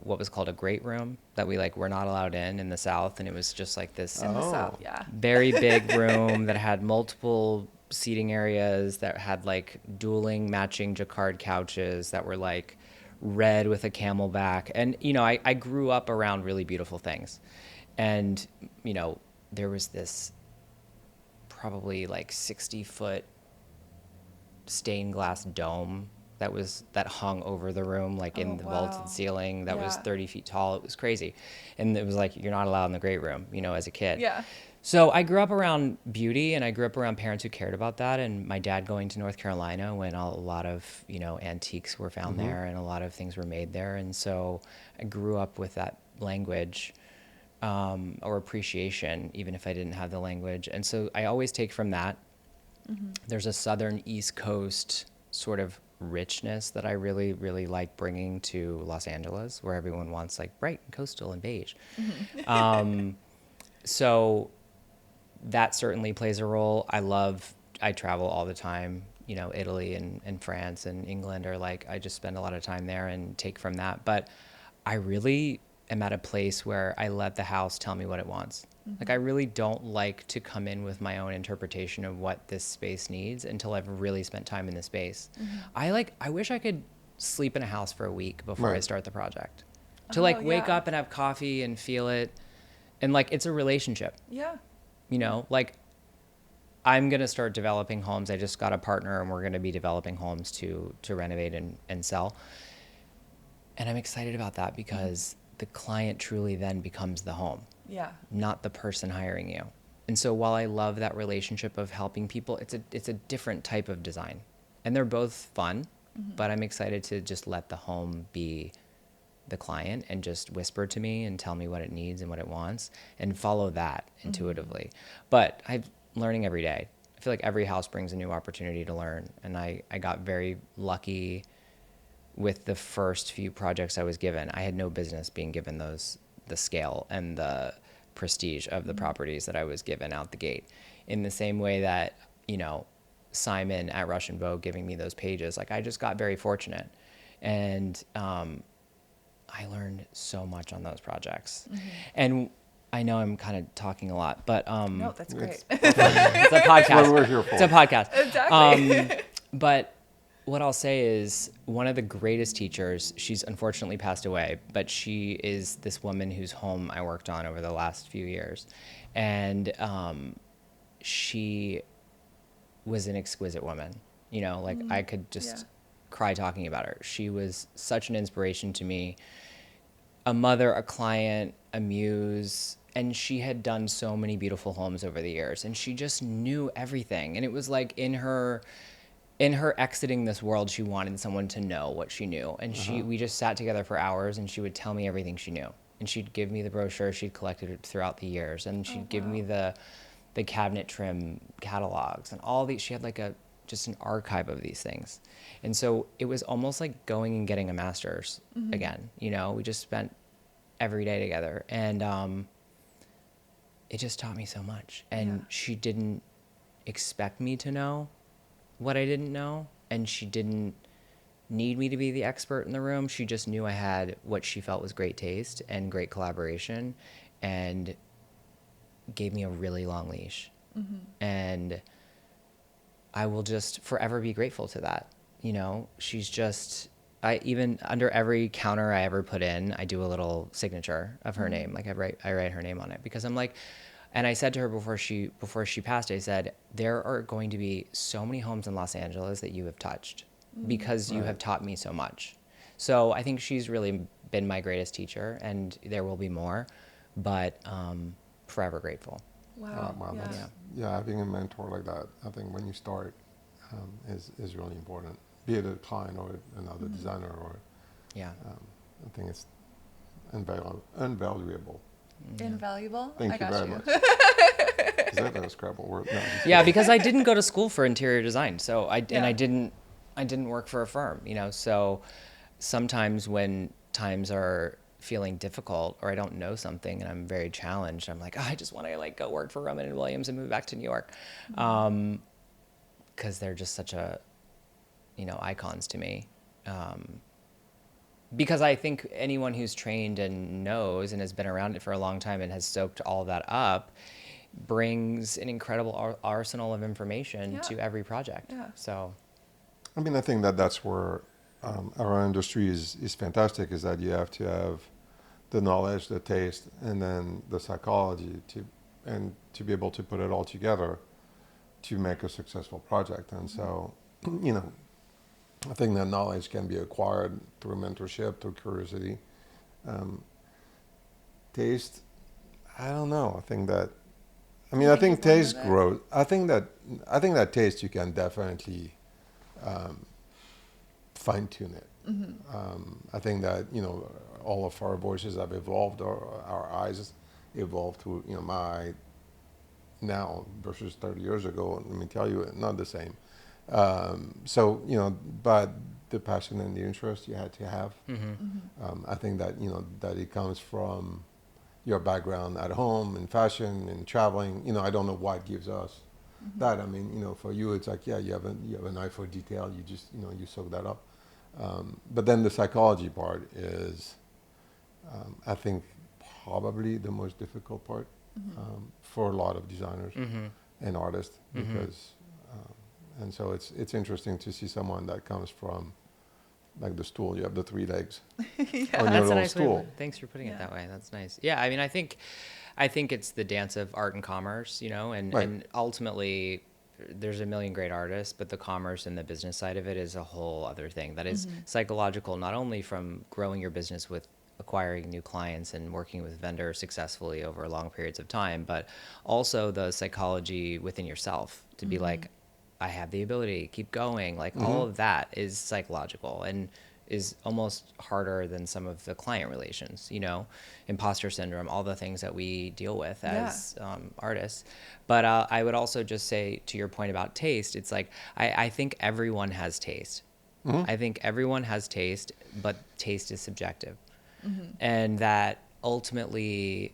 what was called a great room that we were not allowed in the South, and it was just like this In the South, yeah. very big room that had multiple seating areas, that had dueling matching jacquard couches that were red with a camelback. And I grew up around really beautiful things, and there was this probably 60-foot stained glass dome that hung over the room, in the vaulted ceiling that was 30 feet tall. It was crazy. And it was you're not allowed in the great room, as a kid. Yeah. So I grew up around beauty, and I grew up around parents who cared about that. And my dad going to North Carolina when a lot of, antiques were found there and a lot of things were made there. And so I grew up with that language, or appreciation, even if I didn't have the language. And so I always take from that. There's a Southern East Coast sort of richness that I really, really like bringing to Los Angeles, where everyone wants bright and coastal and beige. So that certainly plays a role. I travel all the time, Italy and France and England are I just spend a lot of time there and take from that. But I really am at a place where I let the house tell me what it wants. I really don't like to come in with my own interpretation of what this space needs until I've really spent time in the space. I wish I could sleep in a house for a week before I start the project. To wake up and have coffee and feel it. And it's a relationship. Yeah. I'm going to start developing homes. I just got a partner, and we're going to be developing homes to renovate and sell. And I'm excited about that because the client truly then becomes the home. Yeah. Not the person hiring you. And so while I love that relationship of helping people, it's a different type of design. And they're both fun, but I'm excited to just let the home be the client and just whisper to me and tell me what it needs and what it wants and follow that intuitively. But I'm learning every day. I feel like every house brings a new opportunity to learn. And I got very lucky with the first few projects I was given. I had no business being given the scale and the prestige of the properties that I was given out the gate. In the same way that, Simon at Russian Vogue giving me those pages, I just got very fortunate. And I learned so much on those projects. And I know I'm kind of talking a lot, but No, that's great. it's a podcast. That's what we're here for. It's a podcast. Exactly. But what I'll say is one of the greatest teachers, she's unfortunately passed away, but she is this woman whose home I worked on over the last few years. And she was an exquisite woman. I could just cry talking about her. She was such an inspiration to me, a mother, a client, a muse, and she had done so many beautiful homes over the years, and she just knew everything. And it was in her exiting this world, she wanted someone to know what she knew. And we just sat together for hours, and she would tell me everything she knew. And she'd give me the brochure she'd collected throughout the years, and she'd give me the cabinet trim catalogs and all these. She had just an archive of these things. And so it was almost like going and getting a master's again. We just spent every day together, and it just taught me so much. And she didn't expect me to know what I didn't know, and she didn't need me to be the expert in the room. She just knew I had what she felt was great taste and great collaboration, and gave me a really long leash. And I will just forever be grateful to that. She's just, even under every counter I ever put in, I do a little signature of her name. I write her name on it, because I'm and I said to her before she passed, I said, there are going to be so many homes in Los Angeles that you have touched because you have taught me so much. So I think she's really been my greatest teacher, and there will be more, but forever grateful. Wow. Having a mentor like that, I think when you start, is really important. Be it a client or another designer, or I think it's invaluable. Invaluable? Thank I you got very you. much. Is that a Scrabble word? No, Yeah, because I didn't go to school for interior design, so I didn't work for a firm, So sometimes when times are feeling difficult, or I don't know something and I'm very challenged, I'm I just want to go work for Roman and Williams and move back to New York, because they're just such icons to me. because I think anyone who's trained and knows and has been around it for a long time and has soaked all that up brings an incredible arsenal of information to every project. Yeah. So, I mean, I think that that's where our industry is fantastic, is that you have to have the knowledge, the taste, and then the psychology to be able to put it all together to make a successful project. And so, you know, I think that knowledge can be acquired through mentorship, through curiosity. Taste, I don't know. I think that, I mean, I think taste grows. I think that taste, you can definitely fine tune it. I think that, you know, all of our voices have evolved, or our eyes evolved to, you know, my eye now versus 30 years ago. Let me tell you, not the same. So, you know, but the passion and the interest you had to have. I think that, you know, that it comes from your background at home in fashion and traveling. You know, I don't know what gives us that. I mean, you know, for you, it's like, yeah, you have an eye for detail. You just, you know, you soak that up. But then the psychology part is, I think, probably the most difficult part for a lot of designers and artists, because, and so it's interesting to see someone that comes from, like the stool, you have the 3 legs on your that's a little nice stool. Thanks for putting it that way. That's nice. Yeah, I mean, I think it's the dance of art and commerce, you know, and ultimately there's a million great artists, but the commerce and the business side of it is a whole other thing that is psychological, not only from growing your business with acquiring new clients and working with vendors successfully over long periods of time, but also the psychology within yourself to be like, I have the ability, keep going. Like all of that is psychological and is almost harder than some of the client relations, you know, imposter syndrome, all the things that we deal with as artists. But I would also just say, to your point about taste, it's like, I think everyone has taste. I think everyone has taste, but taste is subjective. And that ultimately,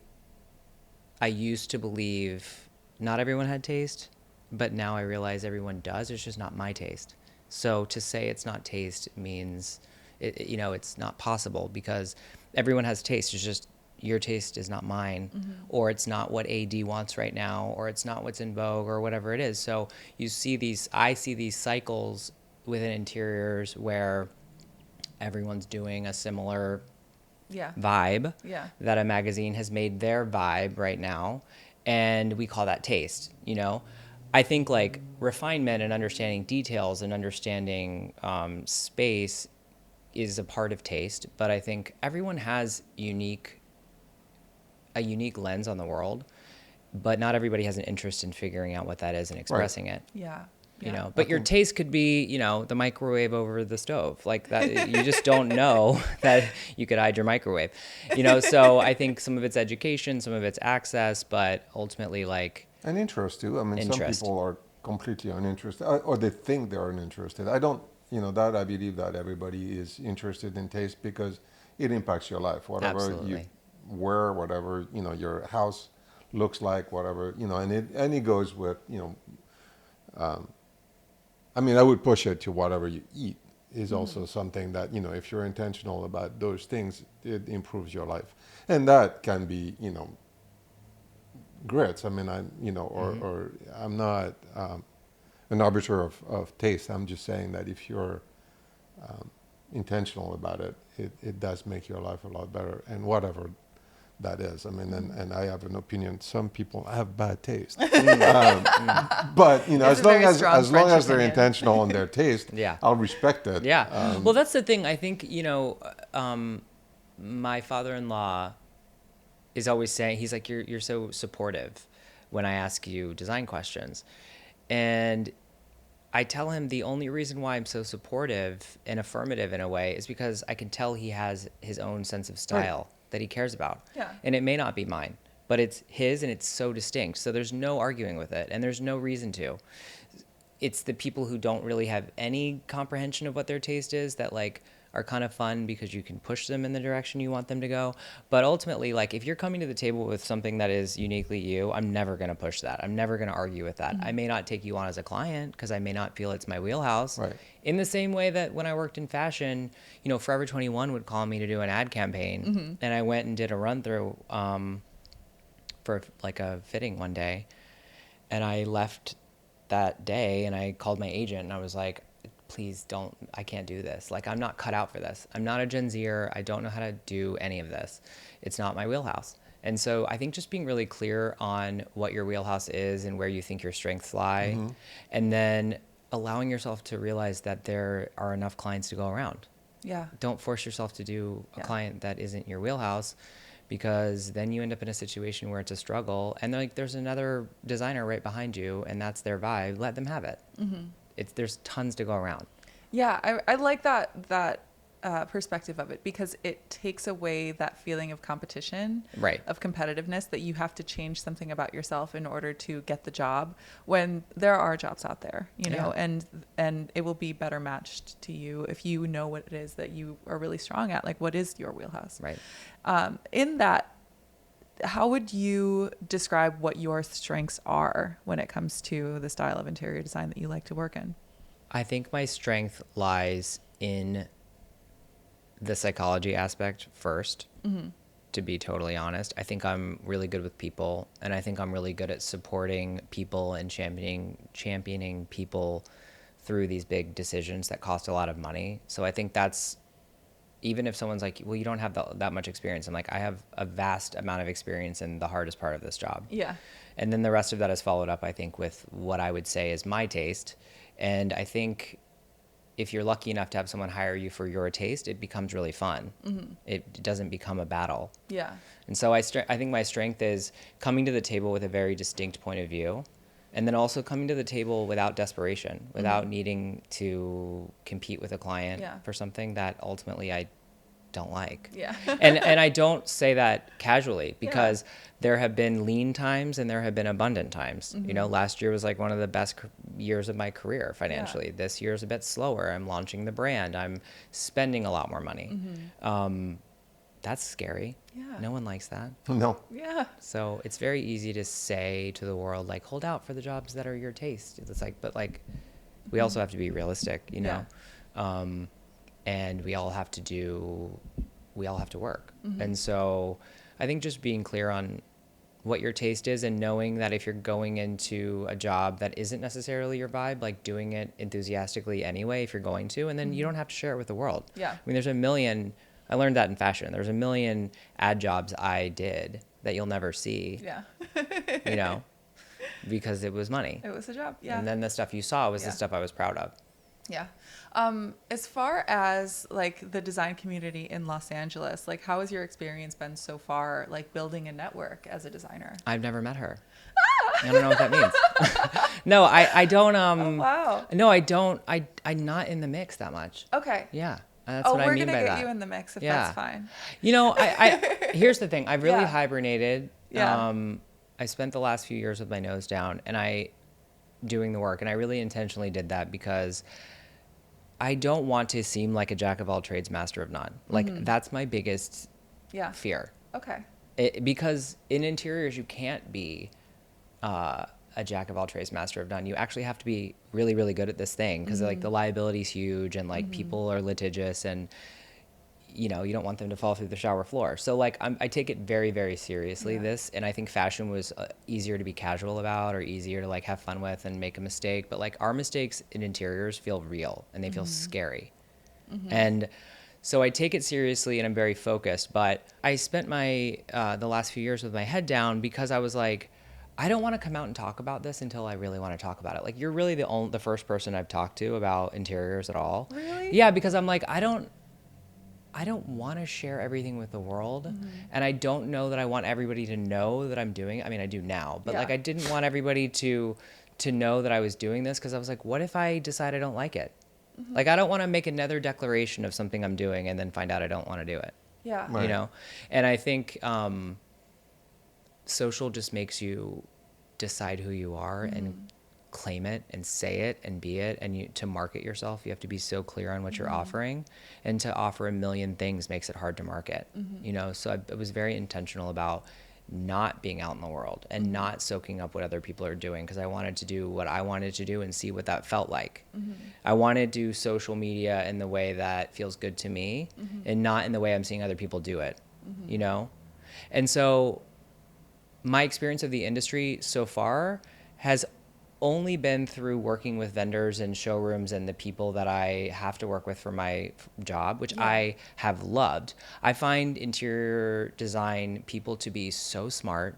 I used to believe not everyone had taste, but now I realize everyone does. It's just not my taste. So to say it's not taste means, you know, it's not possible, because everyone has taste. It's just your taste is not mine, or it's not what AD wants right now, or it's not what's in vogue, or whatever it is. So I see these cycles within interiors where everyone's doing a similar vibe that a magazine has made their vibe right now, and we call that taste, you know. I think like refinement and understanding details and understanding space is a part of taste, but I think everyone has a unique lens on the world, but not everybody has an interest in figuring out what that is and expressing it. You know, but your taste could be, you know, the microwave over the stove, like that. You just don't know that you could hide your microwave, you know. So I think some of it's education, some of it's access, but ultimately, like, And interest too. I mean, some people are completely uninterested, or they think they're uninterested. I don't, you know, that I believe that everybody is interested in taste because it impacts your life. Whatever you wear, whatever, you know, your house looks like, whatever, you know, and it goes with, you know, I mean, I would push it to whatever you eat is also something that, you know, if you're intentional about those things, it improves your life. And that can be, you know, grits. I mean, or I'm not an arbiter of taste. I'm just saying that if you're intentional about it, it does make your life a lot better, and whatever that is. I mean, and I have an opinion. Some people have bad taste, but you know, as long as they're intentional in their taste, I'll respect it. Well, that's the thing. I think, you know, my father-in-law is always saying, he's like, you're so supportive when I ask you design questions. And I tell him the only reason why I'm so supportive and affirmative in a way is because I can tell he has his own sense of style that he cares about. And it may not be mine, but it's his, and it's so distinct. So there's no arguing with it, and there's no reason to. It's the people who don't really have any comprehension of what their taste is that, like, are kind of fun because you can push them in the direction you want them to go. But ultimately, like if you're coming to the table with something that is uniquely you, I'm never going to push that. I'm never going to argue with that. I may not take you on as a client because I may not feel it's my wheelhouse. Right. In the same way that when I worked in fashion, you know, Forever 21 would call me to do an ad campaign, and I went and did a run through for like a fitting one day, and I left that day and I called my agent and I was like, please don't, I can't do this. Like, I'm not cut out for this. I'm not a Gen Zer. I don't know how to do any of this. It's not my wheelhouse. And so I think just being really clear on what your wheelhouse is and where you think your strengths lie, and then allowing yourself to realize that there are enough clients to go around. Yeah. Don't force yourself to do a client that isn't your wheelhouse, because then you end up in a situation where it's a struggle and like there's another designer right behind you and that's their vibe. Let them have it. There's tons to go around. Yeah, I like that perspective of it, because it takes away that feeling of competition, Right. of competitiveness, that you have to change something about yourself in order to get the job, when there are jobs out there, you know, and it will be better matched to you if you know what it is that you are really strong at, like what is your wheelhouse. Right. In that, how would you describe what your strengths are when it comes to the style of interior design that you like to work in? I think my strength lies in the psychology aspect first, to be totally honest. I think I'm really good with people, and I think I'm really good at supporting people and championing people through these big decisions that cost a lot of money. So I think that's, even if someone's like, well, you don't have that much experience, I'm like, I have a vast amount of experience in the hardest part of this job. Yeah. And then the rest of that is followed up, I think, with what I would say is my taste. And I think if you're lucky enough to have someone hire you for your taste, it becomes really fun. It doesn't become a battle. Yeah. And so I think my strength is coming to the table with a very distinct point of view, and then also coming to the table without desperation, without needing to compete with a client for something that ultimately I don't like. Yeah. and I don't say that casually, because there have been lean times and there have been abundant times. You know, last year was like one of the best years of my career financially. This year is a bit slower. I'm launching the brand. I'm spending a lot more money. That's scary. Yeah. No one likes that. No. Yeah. So it's very easy to say to the world, like, hold out for the jobs that are your taste. It's like, but like, we also have to be realistic, you know? And we all have to work. And so I think just being clear on what your taste is, and knowing that if you're going into a job that isn't necessarily your vibe, like doing it enthusiastically anyway, if you're going to, and then you don't have to share it with the world. Yeah. I mean, I learned that in fashion. There's a million ad jobs I did that you'll never see. Yeah. You know, because it was money. It was a job. Yeah. And then the stuff you saw was the Yeah. stuff I was proud of. Yeah. As far as like the design community in Los Angeles, like how has your experience been so far, like building a network as a designer? I've never met her. I don't know what that means. No, I don't. Oh, wow. No, I don't. I'm not in the mix that much. Okay. Yeah. That's what I we're mean gonna by get that. you in the mix if Yeah. that's fine. You know, here's the thing. I've really Yeah. hibernated. Yeah. I spent the last few years with my nose down and doing the work, and I really intentionally did that because I don't want to seem like a jack of all trades, master of none. Like that's my biggest fear. Okay. Because in interiors, you can't be a jack of all trades, master of none. You actually have to be really, really good at this thing, because like the liability is huge, and like people are litigious, and you know, you don't want them to fall through the shower floor. So like I take it very, very seriously, this, and I think fashion was easier to be casual about, or easier to like have fun with and make a mistake. But like our mistakes in interiors feel real, and they feel scary. And so I take it seriously, and I'm very focused. But I spent my the last few years with my head down, because I was like, I don't want to come out and talk about this until I really want to talk about it. Like, you're really the first person I've talked to about interiors at all. Really? Yeah, because I'm like, I don't want to share everything with the world. And I don't know that I want everybody to know that I'm doing it. I mean, I do now, but like, I didn't want everybody to know that I was doing this, because I was like, what if I decide I don't like it? Like, I don't want to make another declaration of something I'm doing and then find out I don't want to do it. Yeah. Right. You know? And I think social just makes you decide who you are and claim it and say it and be it. And to market yourself, you have to be so clear on what you're offering, and to offer a million things makes it hard to market, So I was very intentional about not being out in the world and not soaking up what other people are doing, because I wanted to do what I wanted to do and see what that felt like. I wanted to do social media in the way that feels good to me, and not in the way I'm seeing other people do it, And so my experience of the industry so far has only been through working with vendors and showrooms and the people that I have to work with for my job, which I have loved. I find interior design people to be so smart,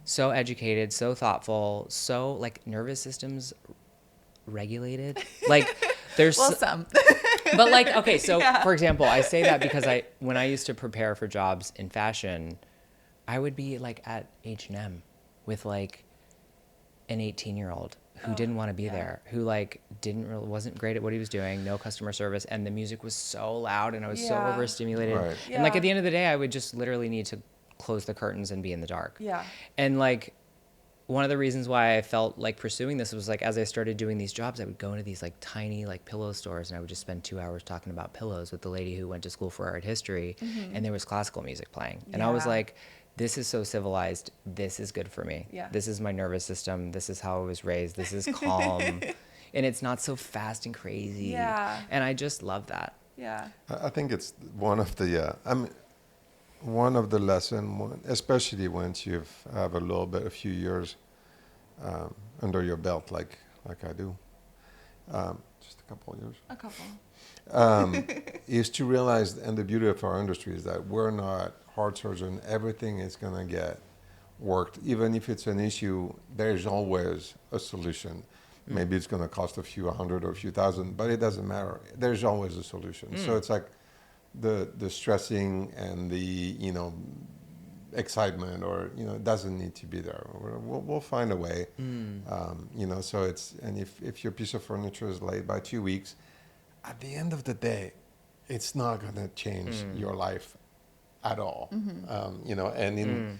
so educated, so thoughtful, so like nervous systems regulated. Like there's Well, some. but like, okay, so for example, I say that because when I used to prepare for jobs in fashion, I would be like at H&M with like an 18-year-old who didn't want to be there, who like wasn't great at what he was doing, no customer service, and the music was so loud and I was so overstimulated. Right. And like at the end of the day, I would just literally need to close the curtains and be in the dark. Yeah. And like one of the reasons why I felt like pursuing this was like, as I started doing these jobs, I would go into these like tiny like pillow stores and I would just spend 2 hours talking about pillows with the lady who went to school for art history, and there was classical music playing. And I was like, this is so civilized. This is good for me. Yeah. This is my nervous system. This is how I was raised. This is calm. And it's not so fast and crazy. Yeah. And I just love that. Yeah. I think it's one of the one of the lessons, especially once you have a few years under your belt, like I do, just a couple of years. A couple. Is to realize, and the beauty of our industry is that we're not heart surgeon. Everything is going to get worked. Even if it's an issue, there's always a solution. Maybe it's going to cost a few hundred or a few thousand, but it doesn't matter. There's always a solution. So it's like the stressing and the excitement, or it doesn't need to be there. We'll find a way. So it's, and if your piece of furniture is late by 2 weeks, at the end of the day, it's not going to change your life at all. And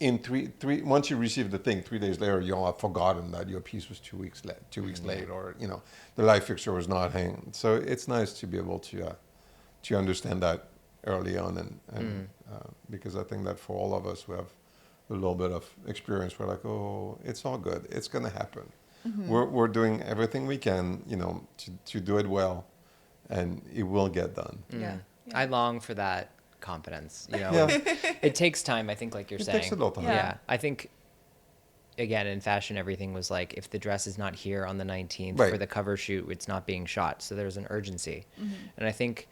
in three once you receive the thing, 3 days later, you'll have forgotten that your piece was 2 weeks late, or the light fixture was not hanging. So it's nice to be able to understand that early on, and because I think that for all of us who have a little bit of experience, we're like, oh, it's all good, it's going to happen. We're doing everything we can, to do it well, and it will get done. Yeah. I long for that confidence. Yeah. It takes time, I think, like you're saying. It takes a little time. Yeah. I think, again, in fashion, everything was like, if the dress is not here on the 19th Right. for the cover shoot, it's not being shot. So there's an urgency. And I think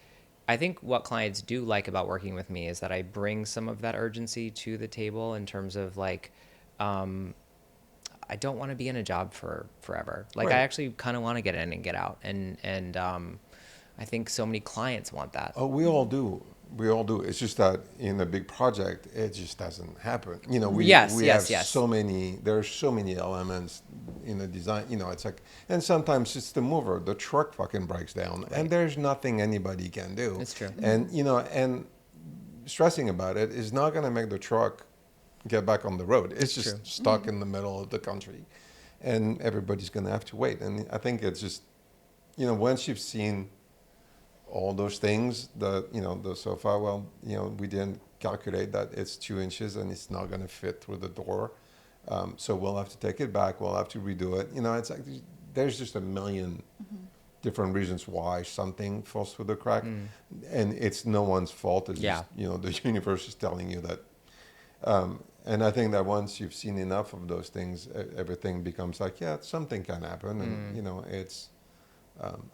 what clients do like about working with me is that I bring some of that urgency to the table, in terms of like, I don't want to be in a job for forever. Like Right. I actually kind of want to get in and get out. And I think so many clients want that. Oh, we all do. It's just that in a big project, it just doesn't happen. We Yes. have so many. There are so many elements in the design. It's like, and sometimes it's the mover. The truck fucking breaks down, and there's nothing anybody can do. It's true. And and stressing about it is not going to make the truck get back on the road. It's just true. stuck in the middle of the country, and everybody's going to have to wait. And I think it's just, once you've seen all those things, the sofa, we didn't calculate that it's 2 inches and it's not going to fit through the door. So we'll have to take it back. We'll have to redo it. It's like, there's just a million different reasons why something falls through the crack. And it's no one's fault. It's just, the universe is telling you that. And I think that once you've seen enough of those things, everything becomes like, something can happen. And, it's,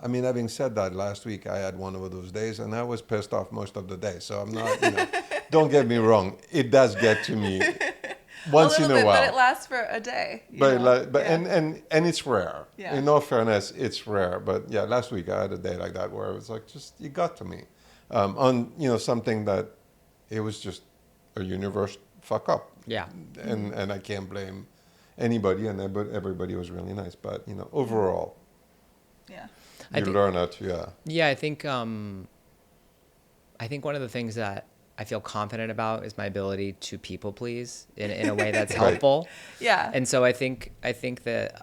having said that, last week I had one of those days and I was pissed off most of the day. So I'm not, don't get me wrong. It does get to me once in a while. But it lasts for a day. And it's rare. Yeah. In all fairness, it's rare. But last week I had a day like that where it was like, it got to me on, something that it was just a universe fuck up. Yeah. And I can't blame anybody, and everybody was really nice. But, overall, you learn how to, Yeah, I think one of the things that I feel confident about is my ability to people please in a way that's helpful. Yeah. And so I think that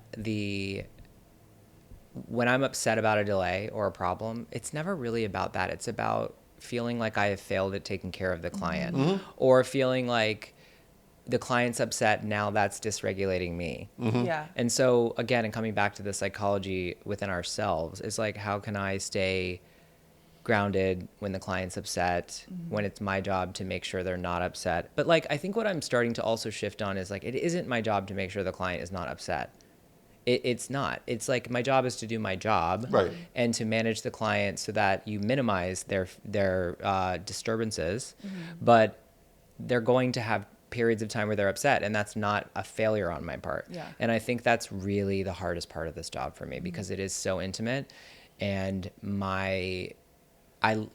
when I'm upset about a delay or a problem, it's never really about that. It's about feeling like I have failed at taking care of the client, or feeling like the client's upset, now that's dysregulating me. Yeah. And so again, and coming back to the psychology within ourselves, is like, how can I stay grounded when the client's upset, when it's my job to make sure they're not upset. But like, I think what I'm starting to also shift on is like, it isn't my job to make sure the client is not upset. It's not. It's like, my job is to do my job, Right. and to manage the client so that you minimize their disturbances. But they're going to have periods of time where they're upset, and that's not a failure on my part. Yeah. And I think that's really the hardest part of this job for me, because it is so intimate. And I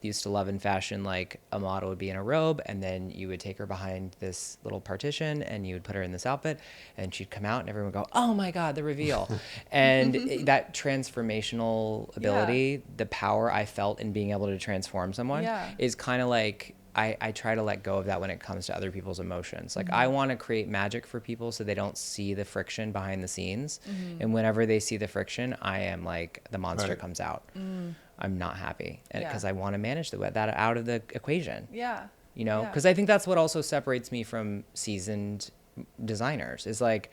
used to love in fashion, like, a model would be in a robe, and then you would take her behind this little partition and you would put her in this outfit, and she'd come out and everyone would go, oh my God, the reveal. And that transformational ability, the power I felt in being able to transform someone, is kind of like, I try to let go of that when it comes to other people's emotions. Like, I want to create magic for people so they don't see the friction behind the scenes. And whenever they see the friction, I am like, the monster comes out. I'm not happy, because I want to manage that out of the equation. Yeah. You know, because I think that's what also separates me from seasoned designers, is like,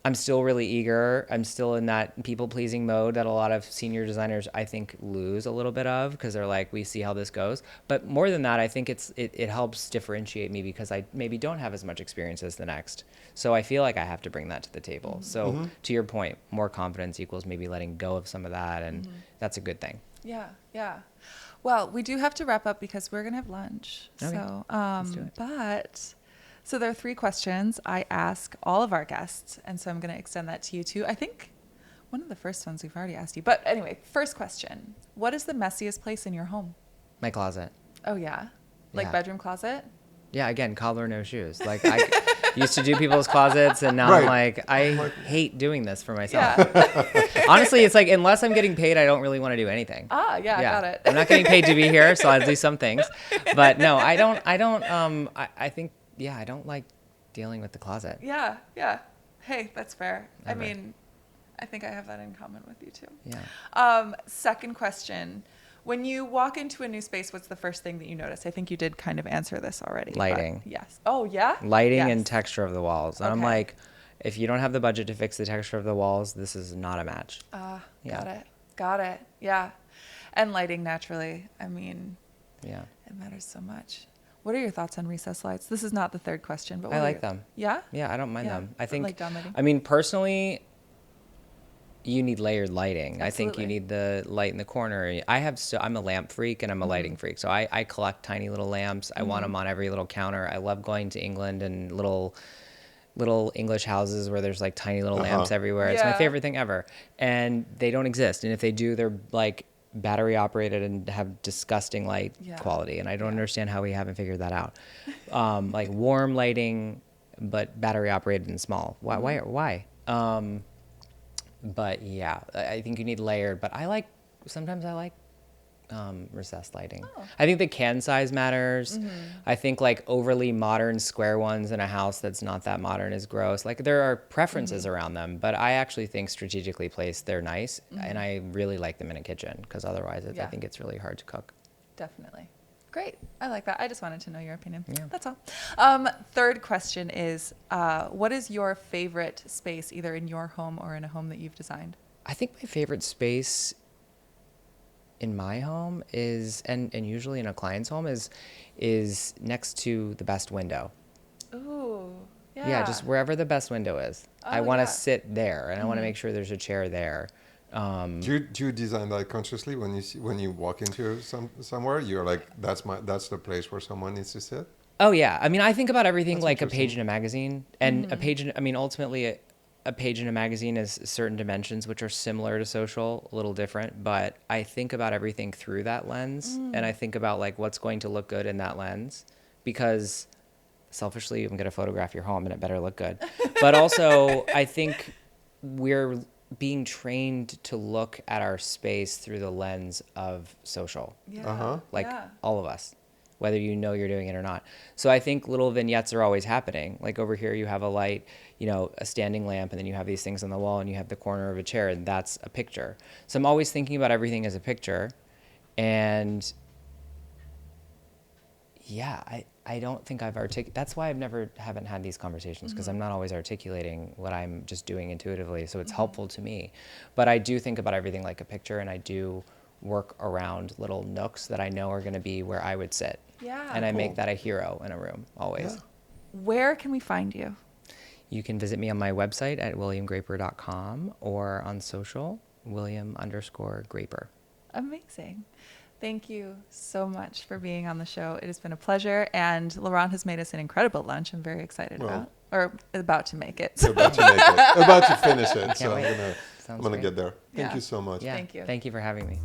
I'm still really eager. I'm still in that people pleasing mode that a lot of senior designers, I think, lose a little bit of, because they're like, we see how this goes. But more than that, I think it helps differentiate me, because I maybe don't have as much experience as the next. So I feel like I have to bring that to the table. So to your point, more confidence equals maybe letting go of some of that. And that's a good thing. Yeah. Yeah. Well, we do have to wrap up because we're going to have lunch. Okay. So, Let's do it. So there are 3 questions I ask all of our guests, and so I'm going to extend that to you too. I think one of the first ones we've already asked you. But anyway, first question. What is the messiest place in your home? My closet. Oh, yeah? Like Yeah. bedroom closet? Yeah, again, collar, no shoes. Like, I used to do people's closets, and now I'm like, I hate doing this for myself. Yeah. Honestly, it's like, unless I'm getting paid, I don't really want to do anything. Yeah, got it. I'm not getting paid to be here, so I'll do some things. But no, I think, I don't like dealing with the closet. Yeah. Hey, that's fair. Never. I mean, I think I have that in common with you too. Yeah. Second question. When you walk into a new space, what's the first thing that you notice? I think you did kind of answer this already. Lighting. Yes. Oh, yeah? Lighting Yes. and texture of the walls. And I'm Okay. like, if you don't have the budget to fix the texture of the walls, this is not a match. Got it. Yeah. And lighting, naturally. I mean, Yeah. it matters so much. What are your thoughts on recessed lights? This is not the third question, but I like them. Yeah? Yeah, I don't mind Yeah. them. I think, Like down lighting? I mean, personally, you need layered lighting. I think Absolutely. you need the light in the corner. I'm a lamp freak and I'm a lighting freak. So I collect tiny little lamps. I want them on every little counter. I love going to England and little English houses where there's like tiny little lamps everywhere. It's my Yeah. favorite thing ever. And they don't exist. And if they do, they're like battery operated and have disgusting light quality. And I don't understand how we haven't figured that out. Like warm lighting, but battery operated and small. Why? But yeah, I think you need layered, but sometimes I like recessed lighting. I think the can size matters. I think like overly modern square ones in a house that's not that modern is gross. Like, there are preferences around them, but I actually think strategically placed, they're nice. And I really like them in a kitchen, because otherwise I think it's really hard to cook. Definitely. Great. I like that. I just wanted to know your opinion. Yeah. That's all. Third question is, what is your favorite space, either in your home or in a home that you've designed? I think my favorite space in my home is, and usually in a client's home, is next to the best window. Ooh, yeah. Yeah, just wherever the best window is. I Oh, want to yeah. sit there, and I want to make sure there's a chair there. Do you design that consciously when you walk into somewhere? You're like, that's the place where someone needs to sit. Oh yeah, I mean, I think about everything That's like a interesting. page in a magazine, and ultimately a page in a magazine is certain dimensions which are similar to social, a little different, but I think about everything through that lens, and I think about like what's going to look good in that lens, because selfishly I'm going to photograph your home and it better look good. But also I think we're being trained to look at our space through the lens of social. Yeah. Like Yeah. all of us. whether you know you're doing it or not. So I think little vignettes are always happening. Like over here, you have a light, you know, a standing lamp, and then you have these things on the wall, and you have the corner of a chair, and that's a picture. So I'm always thinking about everything as a picture. And yeah, I don't think I've articulated. That's why haven't had these conversations, because I'm not always articulating what I'm just doing intuitively. So it's helpful to me. But I do think about everything like a picture, and I do work around little nooks that I know are going to be where I would sit. Yeah. And I make that a hero in a room always. Yeah. Where can we find you? You can visit me on my website at williamgraper.com or on social, William_Graper. Amazing. Thank you so much for being on the show. It has been a pleasure. And Laurent has made us an incredible lunch. I'm very excited about to make it. About to make it. About to finish it. So wait. I'm gonna Great. get there. Thank Yeah. you so much. Yeah. Thank you. Thank you for having me.